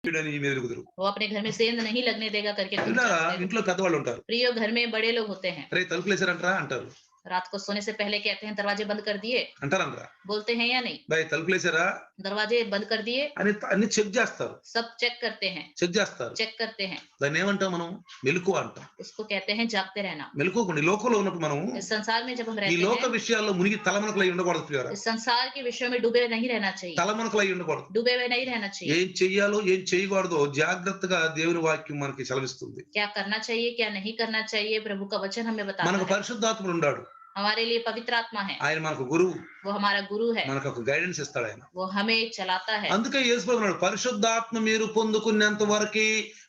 వీడని ఈమె ఎరుగుదురు. वो अपने घर में सेंध नहीं लगने देगा करके तुम ఇలాగా जानते हो। ఇంట్లో పెద్దవాళ్ళు ఉంటారు. प्रियो, घर में बड़े लोग होते हैं। "అరేయ్! తలుపులేసారంట్రా" అంటారు. रात को सोने से पहले कहते हैं दरवाजे बंद कर दिए, అంటారనరా? बोलते हैं या नहीं? "బయ్ తలుపులేసారా" दरवाजे बंद कर दिए, అని అన్ని చెక్ చేస్తారు. सब चेक करते हैं, చెక్ చేస్తారు. चेक करते हैं। దాన్నేమంటాం మనం? మెలకువ అంటాం. उसको कहते हैं जागते रहना। మెలకువకుండి. ఈ లోకంలో ఉన్నప్పుడు మనం इस संसार में जब हम ఈ रहते లోక हैं, విషయాల్లో మునిగి తలమునకలై ఉండకూడదు ప్రియులారా. इस संसार के विषयों में डूबे नहीं रहना चाहिए, తలమునకలై ఉండకూడదు. डूबे हुए नहीं रहना चाहिए। ఏం చెయ్యాలో ఏం చేయకూడదో జాగ్రత్తగా దేవుని వాక్యం మనకి సెలవిస్తుంది. क्या करना चाहिए, क्या नहीं करना चाहिए, प्रभु का वचन हमें बताता మనకు है। పరిశుద్ధాత్ముడు ఉన్నాడు. हमारे लिए पवित्र आत्मा है, ఆయన మనకు గురువు. वो हमारा गुरु है, మనకు ఒక గైడెన్స్ ఇస్తాడు ఆయన. वो हमें चलाता है। అందుకే యేసు ప్రభు అన్నాడు, పరిశుద్ధాత్మ మీరు పొందుకునేంత వరకి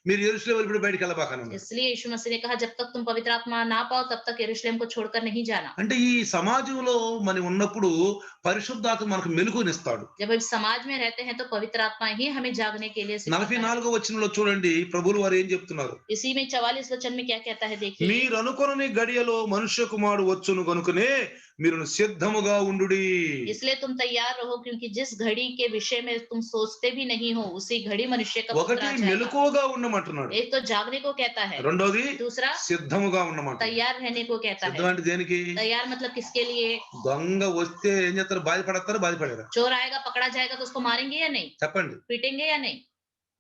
మీరు యెరూషలేము వదిలిపెట్టి బయటికి వెళ్ళబాకన్నాడు. इसलिए यीशु मसीह ने कहा जब तक तुम पवित्र आत्मा ना पाओ तब तक यरूशलेम को छोड़कर नहीं जाना। అంటే ఈ సమాజంలో మనం ఉన్నప్పుడు పరిశుద్ధాత్మ మనకు మెలకువనిస్తాడు. जब हम समाज में रहते हैं तो पवित्र आत्मा ही हमें जागने के लिए सिखाता है। 44వ వచనంలో చూడండి ప్రభువులు వారు ఏం చెప్తున్నారు. इसी में 44 वचन में क्या कहता है देखिए, మీరు అనుకొనని గడియలో మనుష్య కుమారుడు వచ్చును గనుకనే మీరు సిద్ధముగా ఉండుడి. इसलिए तुम तैयार रहो क्योंकि जिस घड़ी के विषय में तुम सोचते भी नहीं हो उसी घड़ी मनुष्य का पुत्र ఒకటి आ जाएगा। మెలకువగా ఉండమంటున్నాడు. एक तो जागने को कहता है, రెండోది दूसरा సిద్ధముగా ఉండమంటున్నాడు. तैयार रहने को कहता సిద్ధం है। అంటే దేనికి? तैयार मतलब किसके लिए? దొంగ వస్తే ఏం చేస్తారు? బాధపడతారా బాధపడరా? चोर आएगा पकड़ा जाएगा तो उसको मारेंगे या नहीं, చెప్పండి. पीटेंगे या नहीं?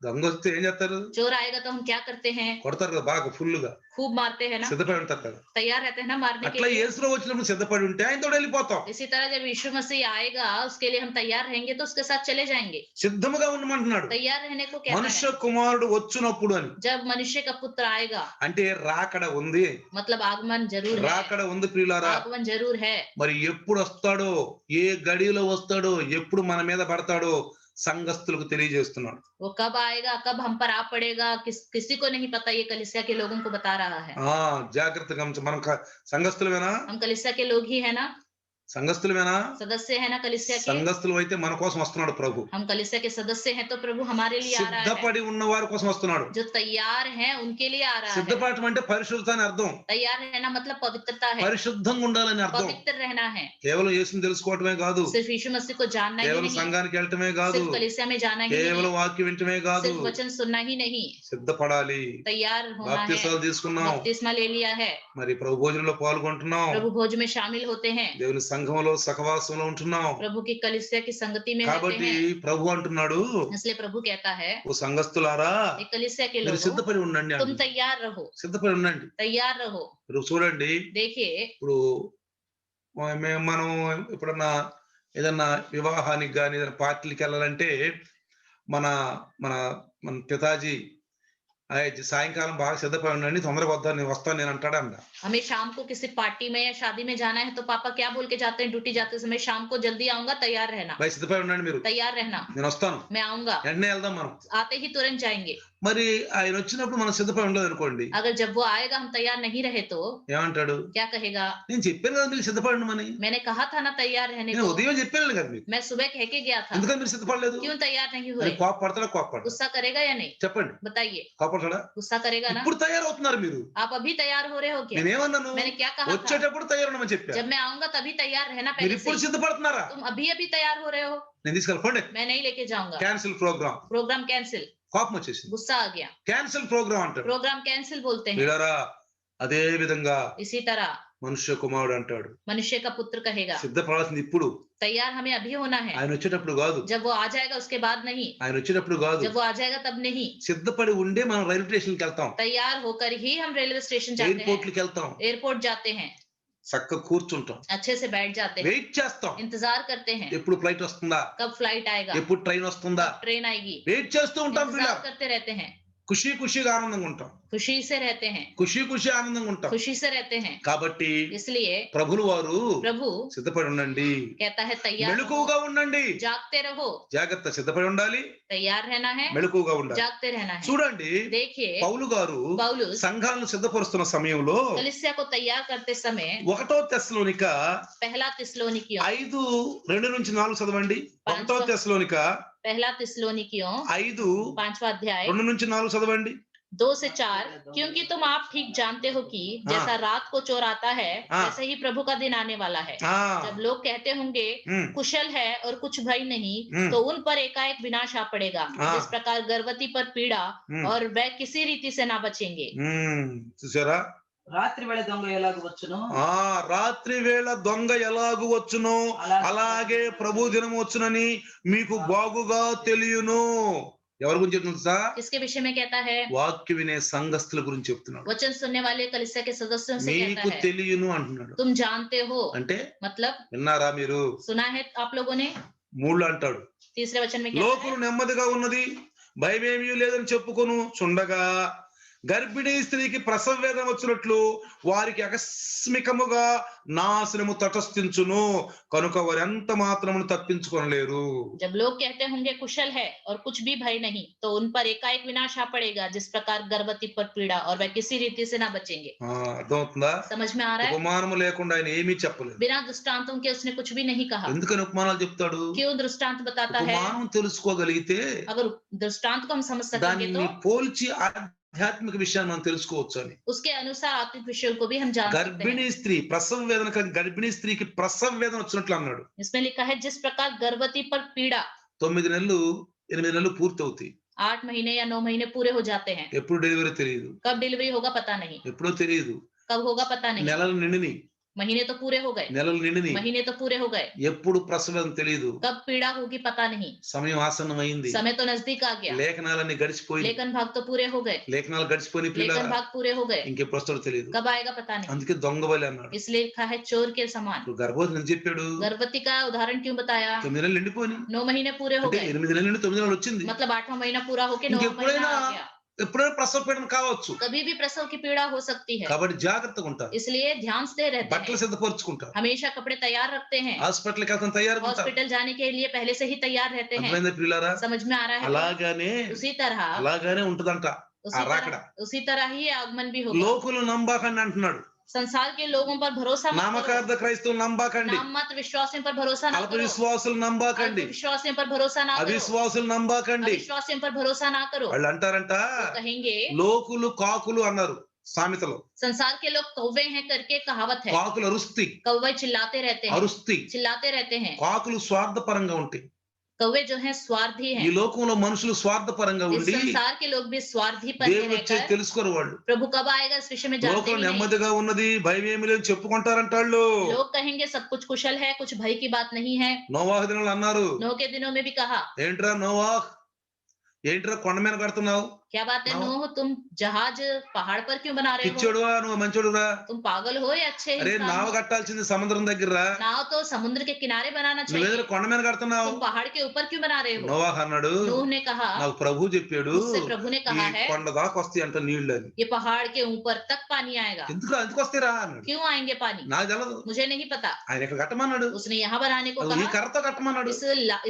దొంగ వస్తే ఏం చేస్తారు? चोर आएगा तो हम क्या करते हैं? కొడతారు కదా బాగా ఫుల్లుగా. खूब मारते हैं ना, సిద్ధపడి ఉంటారు కదా. तैयार रहते हैं ना मारने के అట్లా लिए। యేసులో వచ్చినప్పుడు సిద్ధపడి ఉంటే ఆయనతో వెళ్ళిపోతాం. इसी तरह जब यीशु मसीह आएगा उसके लिए हम तैयार रहेंगे तो उसके साथ चले जाएंगे। సిద్ధముగా ఉండమంటున్నాడు. तैयार रहने को कहता మనుష్య है। కుమారుడు వచ్చునప్పుడు అని. जब मनुष्य का पुत्र आएगा అంటే రాకడ ఉంది. मतलब आगमन जरूर है, రాకడ ఉంది ప్రియులారా. आगमन जरूर है। మరి ఎప్పుడు వస్తాడో, ఏ గడియలో వస్తాడో, ఎప్పుడు మన మీద పడతాడో సంఘస్థులకు తెలియజేస్తున్నాడు. वो कब आएगा, कब हम पर आ पड़ेगा, किसी को नहीं पता, ये कलीसिया के लोगों को बता रहा है। జాగ్రత్తగా మనం సంఘస్థులమేనా? हम कलीसिया के लोग ही है ना, సంఘస్థులమేనా? सदस्य है ना कलीसिया के। సంఘస్థులు అయితే మన కోసం వస్తున్నాడు ప్రభు. हम कलीसिया के सदस्य हैं तो प्रभु हमारे लिए आ रहा है। సిద్ధపడి ఉన్న వారి కోసం వస్తున్నాడు. जो तैयार हैं उनके लिए आ रहा है। సిద్ధపడటం అంటే పరిశుద్ధత అని అర్థం. तैयार रहना मतलब पवित्रता है, పరిశుద్ధంగా ఉండాలని అర్థం. पवित्र रहना है। కేవలం యేసుని తెలుసుకోవటమే కాదు, सिर्फ यीशु मसीह को जानना ही కేవలం नहीं, సంఘానికి వెళ్ళటమే కాదు, सिर्फ कलीसिया में जाना ही కేవలం नहीं, వాక్యం వింటమే కాదు, सिर्फ वचन सुनना ही नहीं, సిద్ధపడాలి. तैयार होना है। బాప్తిసాలు తీసుకున్నాం, बपतिस्मा ले लिया है, మరి ప్రభు భోజనంలో పాల్గొంటున్నాం, प्रभु भोज में शामिल होते हैं, దేవుని సంఘంలో సహవాసంలో ఉంటున్నాం. प्रभु की कलीसिया की संगति में रहते కాబట్టి हैं। ప్రభు అంటున్నాడు, इसलिए प्रभु कहता है ఓ సంఘస్థులారా एक कलीसिया के మీరు लोगों సిద్ధపడి ఉండండి तुम అంటున్నాడు. तैयार रहो, సిద్ధపడి ఉండండి. तैयार रहो। ఇప్పుడు చూడండి, देखिए ఇప్పుడు మనం ఎప్పుడన్నా ఏదన్నా వివాహానికి కానీ ఏదైనా పార్టీలకి వెళ్ళాలంటే మన మన మన పితాజీ సాయంకాలం బాగా సిద్ధపడి ఉండండి, తొందరగా వద్దా, నేను వస్తాను నేను అంటాడా అన్న. हमें शाम को किसी पार्टी में या शादी में जाना है तो पापा क्या बोल के जाते हैं, ड्यूटी जाते समय, शाम को जल्दी आऊंगा, तैयार रहना, బాయ్ సిద్ధపడి ఉండండి, మీరు तैयार रहना, నేను వస్తాను, मैं आऊंगा। వెంటనే వెళ్దాం మనం. आते ही तुरंत जाएंगे। మరి ఆయన వచ్చినప్పుడు మనం సిద్ధపడి ఉండదు అనుకోండి, अगर जब वो आएगा हम तैयार नहीं रहे तो ఏమంటాడు? क्या कहेगा? నేను చెప్పాను కదా మీరు సిద్ధపడి ఉండమని, मैंने कहा था ना तैयार रहने నేను को, ఉదయం చెప్పాను కదా మీకు, मैं सुबह कह के गया था, ఎందుకని మీరు సిద్ధపడలేదు? क्यों तैयार नहीं అది हुए? కోపడతాడా కోపడతాడా? गुस्सा करेगा या नहीं? చెప్పండి, बताइए, కోపడతాడా? गुस्सा करेगा ना? ఇప్పుడు తయారవుతున్నారు మీరు. आप अभी तैयार हो रहे हो क्या? నేనేమన్నాను? मैंने क्या कहा था? వచ్చేటప్పుడు తయారుండమని చెప్పాను. जब मैं आऊंगा तभी तैयार रहना, మీరు पहले ఇప్పుడు से। సిద్ధపడుతున్నారా? तुम अभी अभी तैयार हो रहे हो, నేను తీసుకెళ్ళండి. मैं नहीं लेके जाऊंगा। Cancel programme. प्रोग्राम कैंसिल, కోపం వచ్చేసింది. गुस्सा आ गया, క్యాన్సిల్ ప్రోగ్రామ్ అంటాడు. प्रोग्राम कैंसिल बोलते हैं। వీళ్ళారా, అదే విధంగా इसी तरह మనుష్య కుమారుడు అంటాడు, मनुष्य का पुत्र कहेगा। సిద్ధపడాల్సింది ఇప్పుడు, तैयार हमें अभी होना है, ఆయన వచ్చేటప్పుడు కాదు. जब वो आ जाएगा उसके बाद नहीं, ఆయన వచ్చేటప్పుడు కాదు, जब वो आ जाएगा तब नहीं। సిద్ధపడి ఉండే మనం రైల్వే స్టేషన్కి వెళ్తాం, तैयार होकर ही हम रेलवे स्टेशन जाते हैं, ఎయిర్పోర్ట్లకి వెళ్తాం, एयरपोर्ट जाते हैं, చక్కగా కూర్చుంటాం, अच्छे से बैठ जाते हैं, వెయిట్ చేస్తాం, इंतजार करते हैं ఎప్పుడు ఫ్లైట్ వస్తుందా, कब फ्लाइट आएगा, ఎప్పుడు ట్రైన్ వస్తుందా, कब ट्रेन आएगी, వెయిట్ చేస్తూ ఉంటాం. इंतजार करते रहते हैं, ఖుషీగా ఆనందంగా ఉంటాం, खुशी से रहते हैं, ఖుషి ఆనందంగా ఉంటాం. खुशी से रहते हैं। కాబట్టి इसलिए ప్రభులు వారు प्रभु సిద్ధపడి ఉండండి, कहता है तैयार रहो, మెలకువగా ఉండండి. जागते रहो, జాగ్రత్త, సిద్ధపడి ఉండాలి, तैयार रहना है, మెలకువగా ఉండాలి. जागते रहना है। చూడండి, देखिए పౌలు గారు पौलुस సంఘాలను సిద్ధపరుస్తున్న సమయంలో कलीसिया को तैयार करते समय 1 తెస్సలోనిక पहला तिस्सलुनीकियों 5:2-4 చదవండి. 1 తెస్సలోనిక पहला तिस्सलुनीकियों 5:2-4 5वां अध्याय चदవండి. 2 से 4 क्योंकि तुम आप ठीक जानते हो कि जैसा रात को चोर आता है वैसे ही प्रभु का दिन आने वाला है। जब लोग कहते होंगे कुशल है और कुछ भय नहीं, तो उन पर एकाएक विनाश आ पड़ेगा, जिस प्रकार गर्भवती पर पीड़ा और वह किसी रीति से ना बचेंगे। చూసారా రాత్రి వేళ దొంగ ఎలాగ వచ్చును, రాత్రి వేళ దొంగ ఎలాగు వచ్చును అలాగే ప్రభు దినం వచ్చునని మీకు బాగుగా తెలియను. ఎవరి గురించి చెప్తుంది సార్? किसके विषय में कहता है? వాక్య వినే సంఘస్థుల గురించి చెప్తున్నాడు. वचन सुनने वाले कलीसिया के सदस्यों से कहता మీకు है తెలియను అంటున్నాడు. तुम जानते हो, అంటే मतलब విన్నారా మీరు? सुना है आप लोगों ने? మూడు అంటాడు. तीसरे वचन में कहता లోకులు है నెమ్మదిగా ఉన్నది భయమేమీ లేదని చెప్పుకొను చుండగా గర్భిణీ స్త్రీకి ప్రసవ వేదన వచ్చినట్లు వారికి ఆకస్మికముగా నాశనము తటస్థించును కనుక వారు ఎంత మాత్రమును తప్పించుకొనలేరు. जब लोग कहते होंगे कुशल है और कुछ भी भय नहीं, तो उन पर एकाएक विनाश आ पड़ेगा, जिस प्रकार गर्भवती पर पीड़ा और वह किसी रीति से ना बचेंगे। అర్థమవుతుందా? समझ में आ रहा है? ఉపమానము లేకుండా ఆయన ఏమీ చెప్పలేదు. बिना दृष्टांतों के उसने कुछ भी नहीं कहा। ఎందుకని ఉపమానాలు చెప్తాడు? क्यों दृष्टांत बताता है? ఉపమానం తెలుసుకోగలిగితే अगर दृष्टांत को हम समझ सकेंगे దాన్ని तो పోల్చి ఆధ్యాత్మిక విషయాన్ని మనం తెలుసుకోవచ్చు అని. उसके अनुसार आत्मिक विषयों को भी हम जान सकते గర్భిణీ हैं। స్త్రీ ప్రసవ వేదన గర్భిణీ స్త్రీకి ప్రసవ వేదన వచ్చినట్లు అన్నాడు. इसमें लिखा है जिस प्रकार गर्भवती पर पीड़ा 9 నెలలు 8 నెలలు పూర్తి అవుతాయి. 8 महीने या 9 महीने पूरे हो जाते हैं। ఎప్పుడు డెలివరీ తెలియదు, कब डिलीवरी होगा पता नहीं, ఎప్పుడో తెలియదు. कब होगा पता नहीं। నెలలు నిండిని, महीने तो पूरे हो गए, నెలలు నిండిని, महीने तो पूरे हो गए, ఎప్పుడు ప్రసవం తెలియదు. कब पीड़ा होगी पता नहीं। సమయం ఆసన్నమైంది, समय तो नजदीक आ गया, లేఖనాలన్నీ గడిచిపోయి, लेखन भाग तो पूरे हो गए, లేఖనాలు గడిచిపోయి लेखन పిల్లలు भाग पूरे हो गए, ఇంకెప్పుడు వస్తాడో తెలియదు. कब आएगा पता नहीं। అందుకే దొంగ బలి అన్నాడు. इसलिए लिखा है चोर के समान। ఇప్పుడు గర్భవతి ఎందుకు చెప్పాడు? गर्भवती का उदाहरण क्यों बताया? 9 నెలలు నిండిపోయి 9 महीने पूरे हो అంటే गए, 8 నెలలు నిండి 9 నెలలు వచ్చింది. मतलब 8वां महीना पूरा होके 9वां महीना ఇంకెప్పుడైనా आ गया। ఎప్పుడైనా ప్రసవ పీడన కావచ్చు. कभी भी प्रसव की पीड़ा हो सकती है, కాబట్టి జాగ్రత్తగా ఉంటారు. इसलिए ध्यान से रहते బట్టలు हैं, సిద్ధపరచుకుంటారు. हमेशा कपड़े तैयार रखते हैं, హాస్పిటల్కి వెళ్తాం తయారుగా ఉంటారు. हॉस्पिटल जाने के लिए पहले से ही तैयार रहते हैं। అర్థమైందా ప్రియులారా? समझ में आ रहा है? అలాగానే అలాగానే ఉంటదంట ఆ రాకడ. उसी तरह ही आगमन भी होगा। లోకులు నమ్మకండి అంటున్నాడు. संसार के लोगों पर भरोसा मत करो, నామకార్థ క్రైస్తవులు నమ్మకండి, नाम मत विश्वासियों पर भरोसा ना అల్ప करो, విశ్వాసులు నమ్మకండి, विश्वासियों पर भरोसा ना करो, అవిశ్వాసులు నమ్మకండి. विश्वासियों पर भरोसा ना करो। వాళ్ళు అంటారంట वो कहेंगे లోకులు కాకులు అన్నారు సామెతలో. संसार के लोग कौवे हैं करके कहावत है, కాకులు అరుస్తి, कौवे चिल्लाते रहते हैं, అరుస్తి. चिल्लाते रहते हैं। కాకులు స్వార్థపరంగా ఉంటాయి. कौवे जो हैं स्वार्थी ఈ हैं। లోకంలో మనుషులు స్వార్థపరంగా इस ఉండి संसार के लोग भी स्वार्थी पर దేవుడు వచ్చి रहकर తెలుసుకోరు. వాళ్ళు प्रभु कब आएगा इस विषय में जानते లోకం ही नहीं। నెమ్మదిగా ఉన్నది భయం ఏమి లేదు చెప్పుకుంటారంట వాళ్ళు. लोग कहेंगे सब कुछ कुशल है, कुछ भय की बात नहीं है। నోవాహు దినాలు అన్నారు, नोह के दिनों में भी कहा, ఏంట్రా నోవాహ్, ఏంట్రా కొండ మీద కడుతున్నావు, क्या बात है नोह। नोह, तुम जहाज पहाड़ पर क्यों बना रहे हो? పిచ్చోడువా నువ్వు మంచోడురా? तुम पागल हो या अच्छे అరే इंसान నావ हो? కట్టాల్సింది సముద్రం దగ్గర, नाव तो समुद्र के किनारे बनाना నువ్వేదో चाहिए, కొండ మీద కడుతున్నావు. तुम पहाड़ के ऊपर क्यों बना रहे हो? నోవాహ్ అన్నాడు, नूह ने कहा, నాకు ప్రభు చెప్పాడు उससे प्रभु ने ఈ कहा है కొండ దాకా వస్తాయి అంట నీళ్లు అని. ये पहाड़ के ऊपर तक पानी आएगा। ఎందుకు వస్తాయిరా అన్నాడు. क्यों आएंगे पानी? నాకు తెలదు, मुझे नहीं पता। ఆయన ఇక్కడ కట్టమన్నాడు, उसने यहाँ बनाने को ఈ कहा, కర్రతో కట్టమన్నాడు,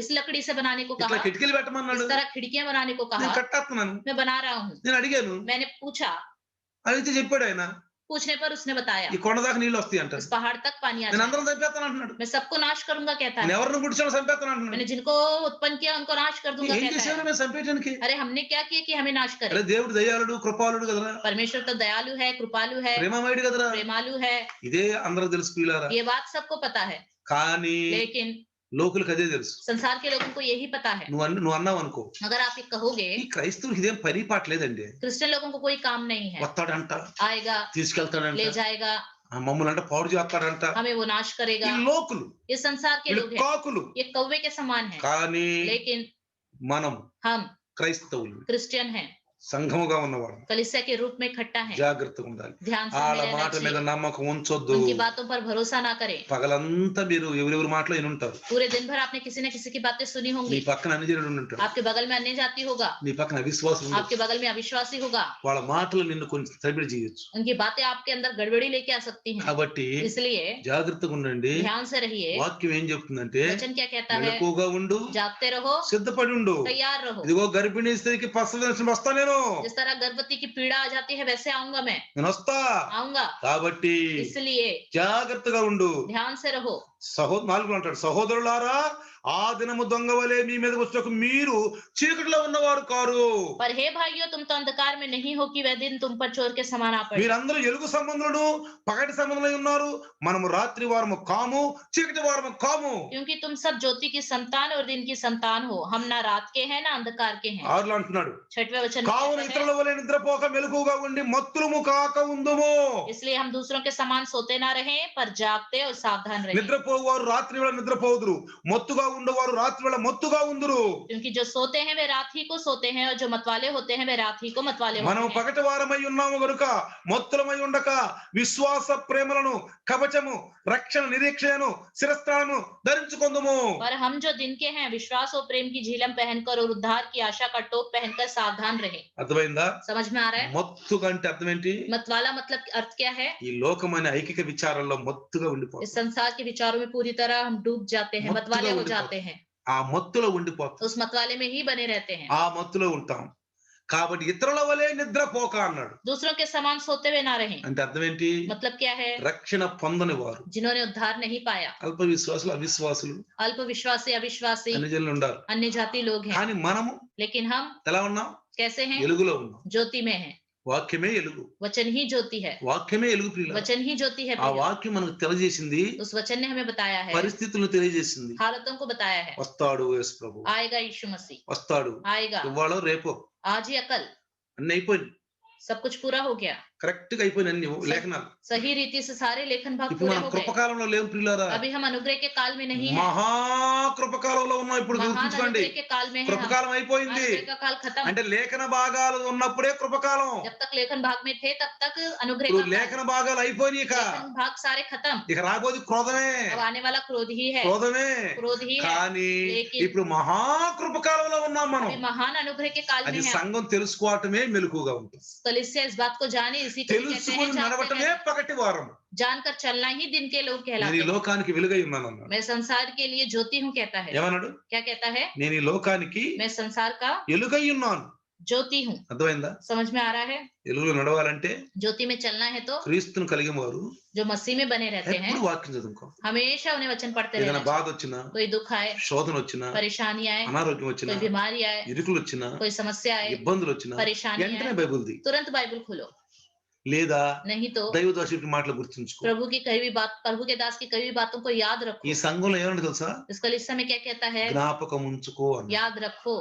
इस लकड़ी से बनाने को ఇట్లా कहा, కిటికీలు పెట్టమన్నాడు. इस तरह खिड़कियां बनाने को నేను कहा। కట్టేస్తున్నాను, मैं बना रहा हूँ। నేను అడిగాను, मैंने पूछा, అడిగితే చెప్పాడు ఆయన पूछने पर उसने बताया ఈ కొండ దాకా నీళ్లు వస్తాయి అంటాడు. इस पहाड़ तक पानी आ నేను जाएगा। అందరం చంపేస్తాను అంటున్నాడు. मैं सबको नाश करूंगा कहता నేను है। ఎవరిని గుడిచాను చంపేస్తాను అంటున్నాడు. मैंने जिनको उत्पन्न किया उनको नाश कर दूंगा ఏం कहता చేసేవాడు है। మేము చంపేయడానికి? अरे हमने क्या किया कि हमें नाश అరే करे? దేవుడు దయాళుడు కృపాళుడు కదరా, परमेश्वर तो दयालु है, कृपालु है, ప్రేమమయుడు కదరా. प्रेमालु है। ఇదే అందరికి తెలుసు ప్రియులారా. ये बात सबको पता है, కానీ लेकिन లోకులకు అదే తెలుసు. संसार के लोगों को यही पता है। నువ్వు అన్నావు అనుకో, अगर आप ये कहोगे ఈ క్రైస్తవులకు ఇదేం పని పాటలేదండి, क्रिश्चियन लोगों को कोई काम नहीं है, వస్తాడంట, आएगा, తీసుకెళ్తాడంట, ले जाएगा, మమ్మల్ని అంటే పాడు చేస్తాడంట. हमें वो नाश ఈ करेगा। లోకులు, ये संसार के వీళ్ళు लोग हैं, కాకులు. ये कौवे के समान है, కానీ लेकिन మనం हम క్రైస్తవులు क्रिश्चियन हैं, సంఘముగా ఉన్నవాడు कलीसिया के रूप में इकट्ठा हैं। జాగ్రత్తగా ఉండాలి. ध्यान से వాళ్ళ हमें रहना మాట మీద चाहिए, నమ్మకం ఉంచొద్దు. उनकी बातों पर भरोसा ना करें। పగలంతా మీరు ఎవరెవరి మాటలు విని ఉంటారు. पूरे दिन भर आपने किसी न किसी की बातें सुनी నీ होंगी। పక్కన అన్యజనుడు ఉంటాడు, आपके बगल में अन्य जाति होगा, నీ పక్కన అవిశ్వాసం ఉండదు. आपके बगल में अविश्वासी होगा। వాళ్ళ మాటలు నిన్ను కొంచెం తడిబిడి చేయొచ్చు. उनकी बातें आपके अंदर गड़बड़ी लेके आ सकती हैं, కాబట్టి इसलिए జాగ్రత్తగా ఉండండి. ध्यान से रहिए। వాక్యం ఏం చెప్తుందంటే वचन क्या कहता है? మెలకువగా ఉండు, जागते रहो, సిద్ధపడి ఉండు. तैयार रहो। ఇదిగో గర్భిణీ స్త్రీకి ప్రసవం వస్తా, నేను जिस तरह गर्भवती की पीड़ा आ जाती है वैसे आऊंगा, मैं నేను వస్తా. आऊंगा। కాబట్టి इसलिए జాగ్రత్తగా ఉండు. ध्यान से रहो। నాలుగులో అంటాడు, సహోదరులారా ఆ దినము దొంగ వలె మీ మీద వచ్చుటకు మీరు చీకటిలో ఉన్నవారు కారు. पर हे भाइयों तुम तो अंधकार में नहीं हो कि वह दिन तुम पर चोर के समान आ पड़े। మీరందరూ ఎలుగు సంబంధులను పగటి సంబంధులై ఉన్నారు, మనము రాత్రి వారము కాము చీకటి వారము కాము. क्योंकि तुम सब ज्योति की संतान और दिन की संतान हो, हम ना रात के हैं ना अंधकार के हैं। ఆరులో అంటున్నాడు, 6वें वचन में కావున कहता है, ఇతరుల వలె నిద్రపోక మెలకువగా ఉండి మత్తులము కాక ఉందుము. इसलिए हम दूसरों के समान सोते ना रहें पर जागते और सावधान रहें। నిద్రపోవారు రాత్రి వేళ నిద్రపోదురు, మత్తుగా ఉండేవారు రాత్రి వేళ మత్తుగా ఉందురు. क्योंकि जो सोते हैं वे रात ही को सोते हैं और जो मतवाले होते हैं वे रात ही को मतवाले होते మనం हैं। పగటి వారమై ఉన్నాము గనుక మత్తులమై ఉండక విశ్వాస ప్రేమలను కవచము రక్షణ నిరీక్షణను శిరస్త్రాణము ధరించుకొందుము. पर हम जो दिन के हैं विश्वास और प्रेम की झिलम पहनकर और उद्धार की आशा का टोप पहनकर सावधान रहे। అర్థమైందా? समझ में आ रहा है? మత్తు అంటే అర్థం ఏంటి? मतवाला मतलब अर्थ क्या है? ఈ లోకమైన ఐకిక విచారాల్లో మత్తుగా इस ఉండిపోతాం. संसार के विचारों में पूरी तरह हम डूब जाते हैं, मत्तुगा मतवाले हो ఉండిపోతాం. जाते हैं, ఆ మత్తులో ఉండిపోతాం, उस मतवाले में ही बने रहते हैं। ఆ మత్తులో ఉంటాం. కాబట్టి ఇతరుల వలె నిద్రపోక అన్నాడు. दूसरों के समान सोते हुए ना रहें। అంటే అర్థం ఏంటి? मतलब क्या है? రక్షణ పొందని వారు, जिन्होंने उद्धार नहीं पाया, అల్ప విశ్వాసులు అవిశ్వాసులు अल्प विश्वासी अविश्वासी అన్ని జనులు ఉండారు. अन्य जाति लोग हैं। కానీ మనము लेकिन हम ఎలా ఉన్నాం? कैसे हैं? ఎలుగులో ఉన్నాం. ज्योति में हैं। వాక్యమే ఎలుగు, वचन ही ज्योति है, వాక్యమే ఎలుగు ప్రియులారా. वचन ही ज्योति है ఆ प्रिय। వాక్యం మనకు తెలియజేసింది, उस वचन ने हमें बताया है, పరిస్థితులను తెలియజేసింది. हालतों को बताया है। వస్తాడు యేసు ప్రభు, आएगा यीशु मसीह, వస్తాడు. आएगा ఇవాళ రేపో आज या कल, అన్ని అయిపోయింది, सब कुछ पूरा हो गया। కరెక్ట్ గా అయిపోయిన అన్ని లేఖనాలు. सही रीति से सारे लेखन भाग ఇప్పుడు पूरे మనం हो गए। కృపకాలంలో లేవు ప్రియులారా, अभी हम अनुग्रह के काल में नहीं है, మహా కృపకాలంలో ఉన్నాం. ఇప్పుడు महान గుర్తుంచుకోండి, अनुग्रह के काल में है हम। కృపకాలం అయిపోయింది. अनुग्रह का काल खत्म। అంటే లేఖన భాగాలు ఉన్నప్పుడే కృపకాలం. जब तक लेखन भाग में थे तब तक अनुग्रह ఇప్పుడు का काल। లేఖన భాగాలు అయిపోయినాయి, ఇక लेखन भाग सारे खत्म, ఇక రాబోదు క్రోధమే, अब आने वाला क्रोध ही है, క్రోధమే. क्रोध ही है। కానీ लेकिन ఇప్పుడు మహా కృపకాలంలో ఉన్నాం మనం. अभी महान अनुग्रह के काल में అది है। సంఘం తెలుసుకోవటమే మెలకుగా ఉంటుంది. कलीसिया इस बात को जाने, इसी को कहते हैं తెలుసుకుని जानते నడవటమే हैं। పగటి వారం. जानकर चलना ही दिन के लोग నేను कहलाते ఈ हैं। లోకానికి వెలుగై ఉన్నాను అన్నాడు. मैं संसार के लिए ज्योति हूँ कहता है। ఏమన్నాడు? क्या कहता है? నేను ఈ లోకానికి मैं संसार का వెలుగై ఉన్నాను. ज्योति हूँ। అర్థమైందా? समझ में आ रहा है? వెలుగులో నడవాలంటే ज्योति में चलना है तो క్రీస్తును కలిగిన వారు जो मसीह में बने रहते हैं ఎప్పుడు వాక్యం చదువుకో. हमेशा उन्हें वचन पढ़ते ఏదైనా रहना బాధ चाहिए। వచ్చినా, कोई दुख आए, శోధన వచ్చినా, परेशानी आए, అనారోగ్యం వచ్చినా, कोई बीमारी आए, ఇరుకులు వచ్చినా, कोई समस्या आए, ఇబ్బందులు వచ్చినా परेशानी వెంటనే आए, బైబిల్ ది. तुरंत बाइबल खोलो। లేదా नहीं तो దైవదాసుడి మాటలు గుర్తుంచుకో. प्रभु की कही हुई बात, प्रभु के दास की कही हुई बातों को याद रखो। ఈ సంఘంలో ఏమన్నా తెలుసా? इस कलीसिया में क्या कहता है? జ్ఞాపకం ఉంచుకో అన్న. याद रखो,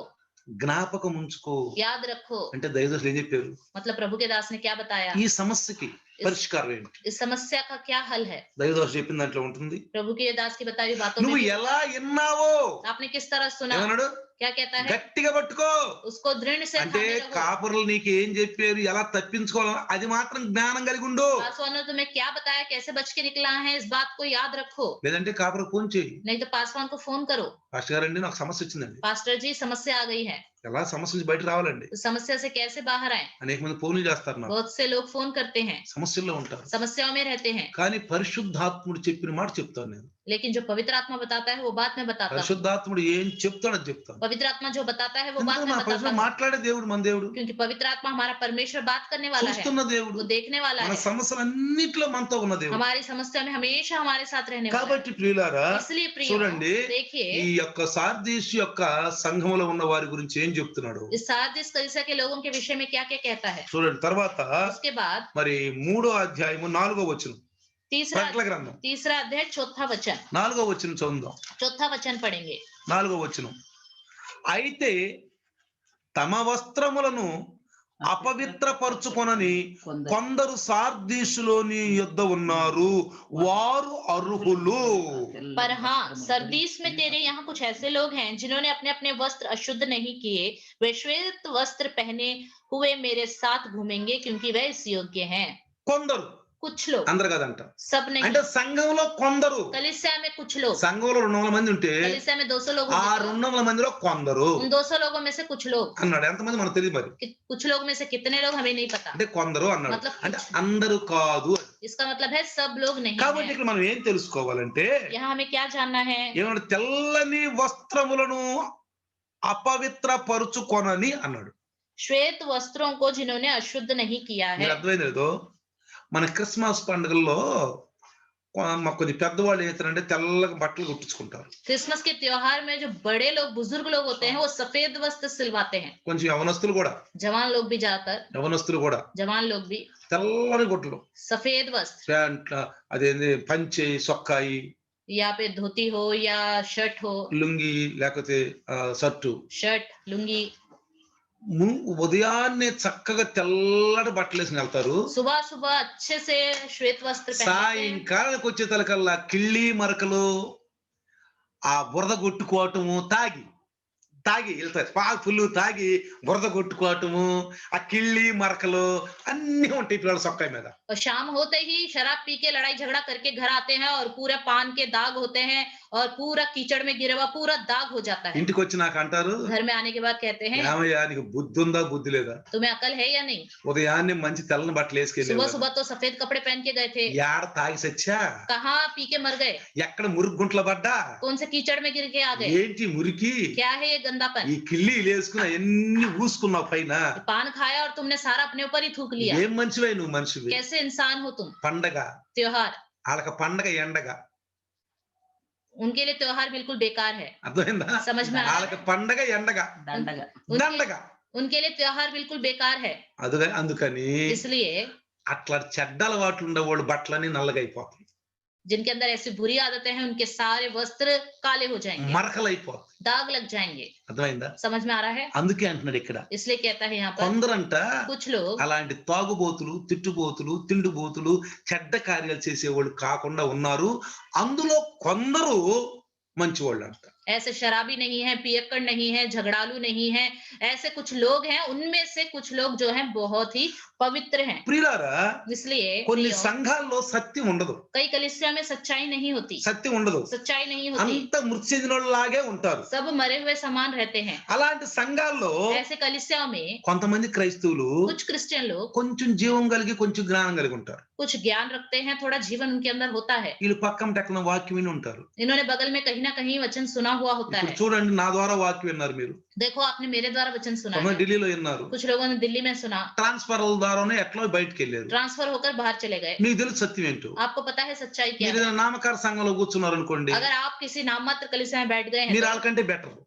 జ్ఞాపకం ఉంచుకో याद रखो। అంటే దైవదాసులు ఏం చెప్పారు? मतलब प्रभु के दास ने क्या बताया? ఈ సమస్యకి పరిష్కారం ఏంటి? इस समस्या का क्या हल है? దైవదాసు చెప్పిన దాంట్లో ఉంటుంది. प्रभु के दास की बताई हुई बातों में నువ్వు भी ఎలా విన్నావో आपने किस तरह सुना? ఏమన్నాడు? क्या कहता है? గట్టిగా పట్టుకో. उसको दृढ़ से అంటే थामे रहो। కాపురులు నీకు ఏం చెప్పారు, ఎలా తప్పించుకోవాలని అది మాత్రం జ్ఞానం కలిగి ఉండు. पासवान ने तुम्हें क्या बताया, कैसे बच के निकला है, इस बात को याद रखो। లేదంటే కాపురు ఫోన్ చేయి, नहीं तो पासवान को फोन करो, పాస్టర్ గారండి నాకు సమస్య వచ్చిందండి. पास्टर जी समस्या आ गई है। ఎలా సమస్య నుంచి బయట రావాలండి? इस समस्या से कैसे बाहर आए? అనేక మంది ఫోన్లు చేస్తారు నాకు, बहुत से लोग फोन करते हैं, సమస్యల్లో ఉంటారు. समस्याओं में रहते हैं। కానీ పరిశుద్ధాత్ముడు చెప్పిన మాట చెప్తాను నేను. लेकिन जो पवित्र आत्मा बताता है वो बात मैं बताता हूँ। పరిశుద్ధాత్ముడు ఏం చెప్తాడో చెప్తాను. पवित्र आत्मा जो बताता है वो बात ఎందుకు मैं నా बताता పరిశుద్ధ हूँ। మాట్లాడే దేవుడు మన దేవుడు, क्योंकि पवित्र आत्मा हमारा परमेश्वर बात करने वाला है, చూస్తున్న దేవుడు, वो देखने वाला మన है, సమస్యలన్నిటిలో మనతో ఉన్న దేవుడు. हमारी समस्या में हमेशा हमारे साथ रहने वाला है। కాబట్టి ప్రియులారా इसलिए प्रिय చూడండి, देखिए ఈ యొక్క సార్దీసు యొక్క సంఘములో ఉన్న వారి గురించి ఏం చెప్తున్నాడు इस सार्दिस कलीसिया के लोगों के विषय में क्या क्या कहता है। చూడండి. తర్వాత उसके बाद మరి 3వ అధ్యాయము 4వ వచనం, तीसरा ప్రకటన గ్రంథం अध्याय 4था वचन, 4వ వచనం చదువుదాం. 4था वचन पढ़ेंगे। 4వ వచనం, అయితే తమ వస్త్రములను అపవిత్రపరచుకొనని కొందరు సార్దీసులోని యుద్ధ ఉన్నారు, వారు అర్హులు. पर हाँ, सरदीस में तेरे यहाँ कुछ ऐसे लोग हैं जिन्होंने अपने अपने वस्त्र अशुद्ध नहीं किए, वे श्वेत वस्त्र पहने हुए मेरे साथ घूमेंगे क्योंकि वे इस योग्य हैं। కొందరు, कुछ लोग, అందరు కదంట. सब नहीं। అంటే సంఘంలో కొందరు, कलीसिया में कुछ लोग, సంఘంలో 200 మంది ఉంటే कलीसिया में 200 लोग ఆ होंगे, 200 మందిలో కొందరు उन 200 लोगों में से कुछ लोग అన్నాడు. ఎంతమంది మనకు తెలియదు మరి. कुछ लोग में से कितने लोग हमें नहीं पता। అంటే కొందరు అన్నాడు, मतलब అంటే అందరూ కాదు. इसका मतलब है सब लोग नहीं కాబట్టి हैं। ఇక్కడ మనం ఏం తెలుసుకోవాలంటే, यहाँ हमें क्या जानना है? ఏమన్నాడు? తెల్లని వస్త్రములను అపవిత్రపరుచుకొనని అన్నాడు. श्वेत वस्त्रों को जिन्होंने अशुद्ध नहीं किया है। మీరు అర్థమైంది లేదో? మన క్రిస్మస్ పండుగల్లో కొద్ది పెద్దవాళ్ళు ఏతారంటే తెల్లగా బట్టలు కుట్టించుకుంటారు. क्रिसमस के त्योहार में जो बड़े लोग बुजुर्ग लोग होते हैं वो सफेद वस्त्र सिलवाते हैं. కొంచెం యవనస్తులు కూడా, जवान लोग भी ज्यादातर, యవనస్తులు కూడా जवान लोग भी తెల్లని గుడ్డలు, सफेद वस्त्र, ప్యాంట్ల అదేంది పంచె సొక్కాయి, या पे धोती हो या शर्ट हो, లుంగి లేకపోతే షర్టు, शर्ट लुंगी, ఉదయాన్నే చక్కగా తెల్లటి బట్టలు వేసుకుని వెళ్తారు. सुबह सुबह अच्छे से श्वेत वस्त्र पहनते हैं. సాయంకాలానికి వచ్చే తలకల్లా కిళ్ళి మరకలు ఆ బురద కొట్టుకోవటము, తాగి వెళ్తారు. ఫుల్ తాగి బురద కొట్టుకోవటము, ఆ కిళ్ళి మరకలు అన్ని ఉంటాయి పిల్లల సొక్కాయి మీద. और शाम होते ही शराब पी के लड़ाई झगड़ा करके घर आते हैं और पूरा पान के दाग होते हैं और पूरा कीचड़ में गिरा हुआ पूरा दाग हो जाता है. ఇంటికి వచ్చి నాకు అంటారు, घर में आने के बाद कहते हैं, ఏమయ్యా నీకు బుద్ధి ఉందా బుద్ధి లేదా? तुम्हें अकल है या नहीं? ఉదయాన్నే మంచి తెల్లని బట్టలు వేసుకెళ్ళి सुबह सुबह तो सफेद कपड़े पहन के गए थे, యాడ తాగి సచ్చా, कहाँ पी के मर गए, ఎక్కడ మురుగు గుంటలు పడ్డా, कौन से कीचड़ में गिर के आ गए, ఏంటి మురికి, क्या है ये गंदापन? ఈ కిళ్ళి వేసుకున్న ఎన్ని ఊసుకున్నావు పైన. पान खाया और तुमने सारा अपने ऊपर ही थूक लिया. ఏం మంచివే నువ్వు మనిషివి. कैसे इंसान हो तुम? పండగ त्योहार వాళ్ళకి పండగ ఎండగ, उनके लिए त्योहार बिल्कुल बेकार है. అర్థమైందా? समझ में आ रहा వాళ్ళకి है? పండగ ఎండగ దండగా దండగ. उनके लिए त्योहार बिल्कुल बेकार है. అందుకని इसलिए అట్లా చెడ్డ అలవాట్లు ఉండేవాళ్ళు బట్టలన్నీ నల్లగా అయిపోతాయి, जिनके अंदर ऐसी बुरी आदतें हैं उनके सारे वस्त्र काले हो जाएंगे, మరకలు అయిపోతాయి. दाग लग जाएंगे. అర్థమైందా? समझ में आ रहा है? అందుకే అంటున్నాడు ఇక్కడ, इसलिए कहता है यहाँ पर కొందరంట कुछ लोग అలాంటి తాగుబోతులు, తిట్టుబోతులు, తిండిబోతులు, చెడ్డ కార్యాలు చేసేవాళ్ళు కాకుండా ఉన్నారు. అందులో కొందరు మంచివాళ్ళు అంట. ऐसे शराबी नहीं है, पियक्कड़ नहीं है, झगड़ालू नहीं है, ऐसे कुछ लोग हैं. उनमें से कुछ लोग जो हैं बहुत ही पवित्र हैं. ప్రియులారా, इसलिए కొన్ని प्रियो, సంఘాల్లో సత్యం ఉండదు, कई कलीसिया में सच्चाई नहीं होती, సత్యం ఉండదు, सच्चाई नहीं होती, అంత మృతి చెందినోళ్ళలాగే ఉంటారు. सब मरे हुए समान रहते हैं. అలాంటి సంఘాల్లో ऐसे कलीसियाओं में కొంతమంది క్రైస్తవులు कुछ क्रिश्चियन लोग కొంచెం జీవం కలిగి కొంచెం జ్ఞానం కలిగి ఉంటారు. कुछ ज्ञान रखते हैं, थोड़ा जीवन उनके अंदर होता है. వీళ్ళు పక్కన టెక్కన వాక్యం విని ఉంటారు. इन्होंने बगल में कहीं ना कहीं वचन सुना हुआ होता ఇప్పుడు है. చూడండి, నా ద్వారా వాక్యం విన్నారు మీరు, देखो आपने मेरे द्वारा वचन सुना है, కొంతమంది ఢిల్లీలో విన్నారు, कुछ लोगों ने दिल्ली में सुना, ట్రాన్స్ఫర్ ద్వారానే ఎట్లా బయటకు వెళ్ళారు. ट्रांसफर होकर बाहर चले गए. మీకు తెలుసు సత్యం ఏంటో. आपको पता है सच्चाई क्या మీరు है? ఏదైనా నామకార సంఘంలో కూర్చున్నారు అనుకోండి, अगर आप किसी नाम मात्र कलीसिया में बैठ गए हैं మీరు तो వాళ్ళకంటే బెటర్,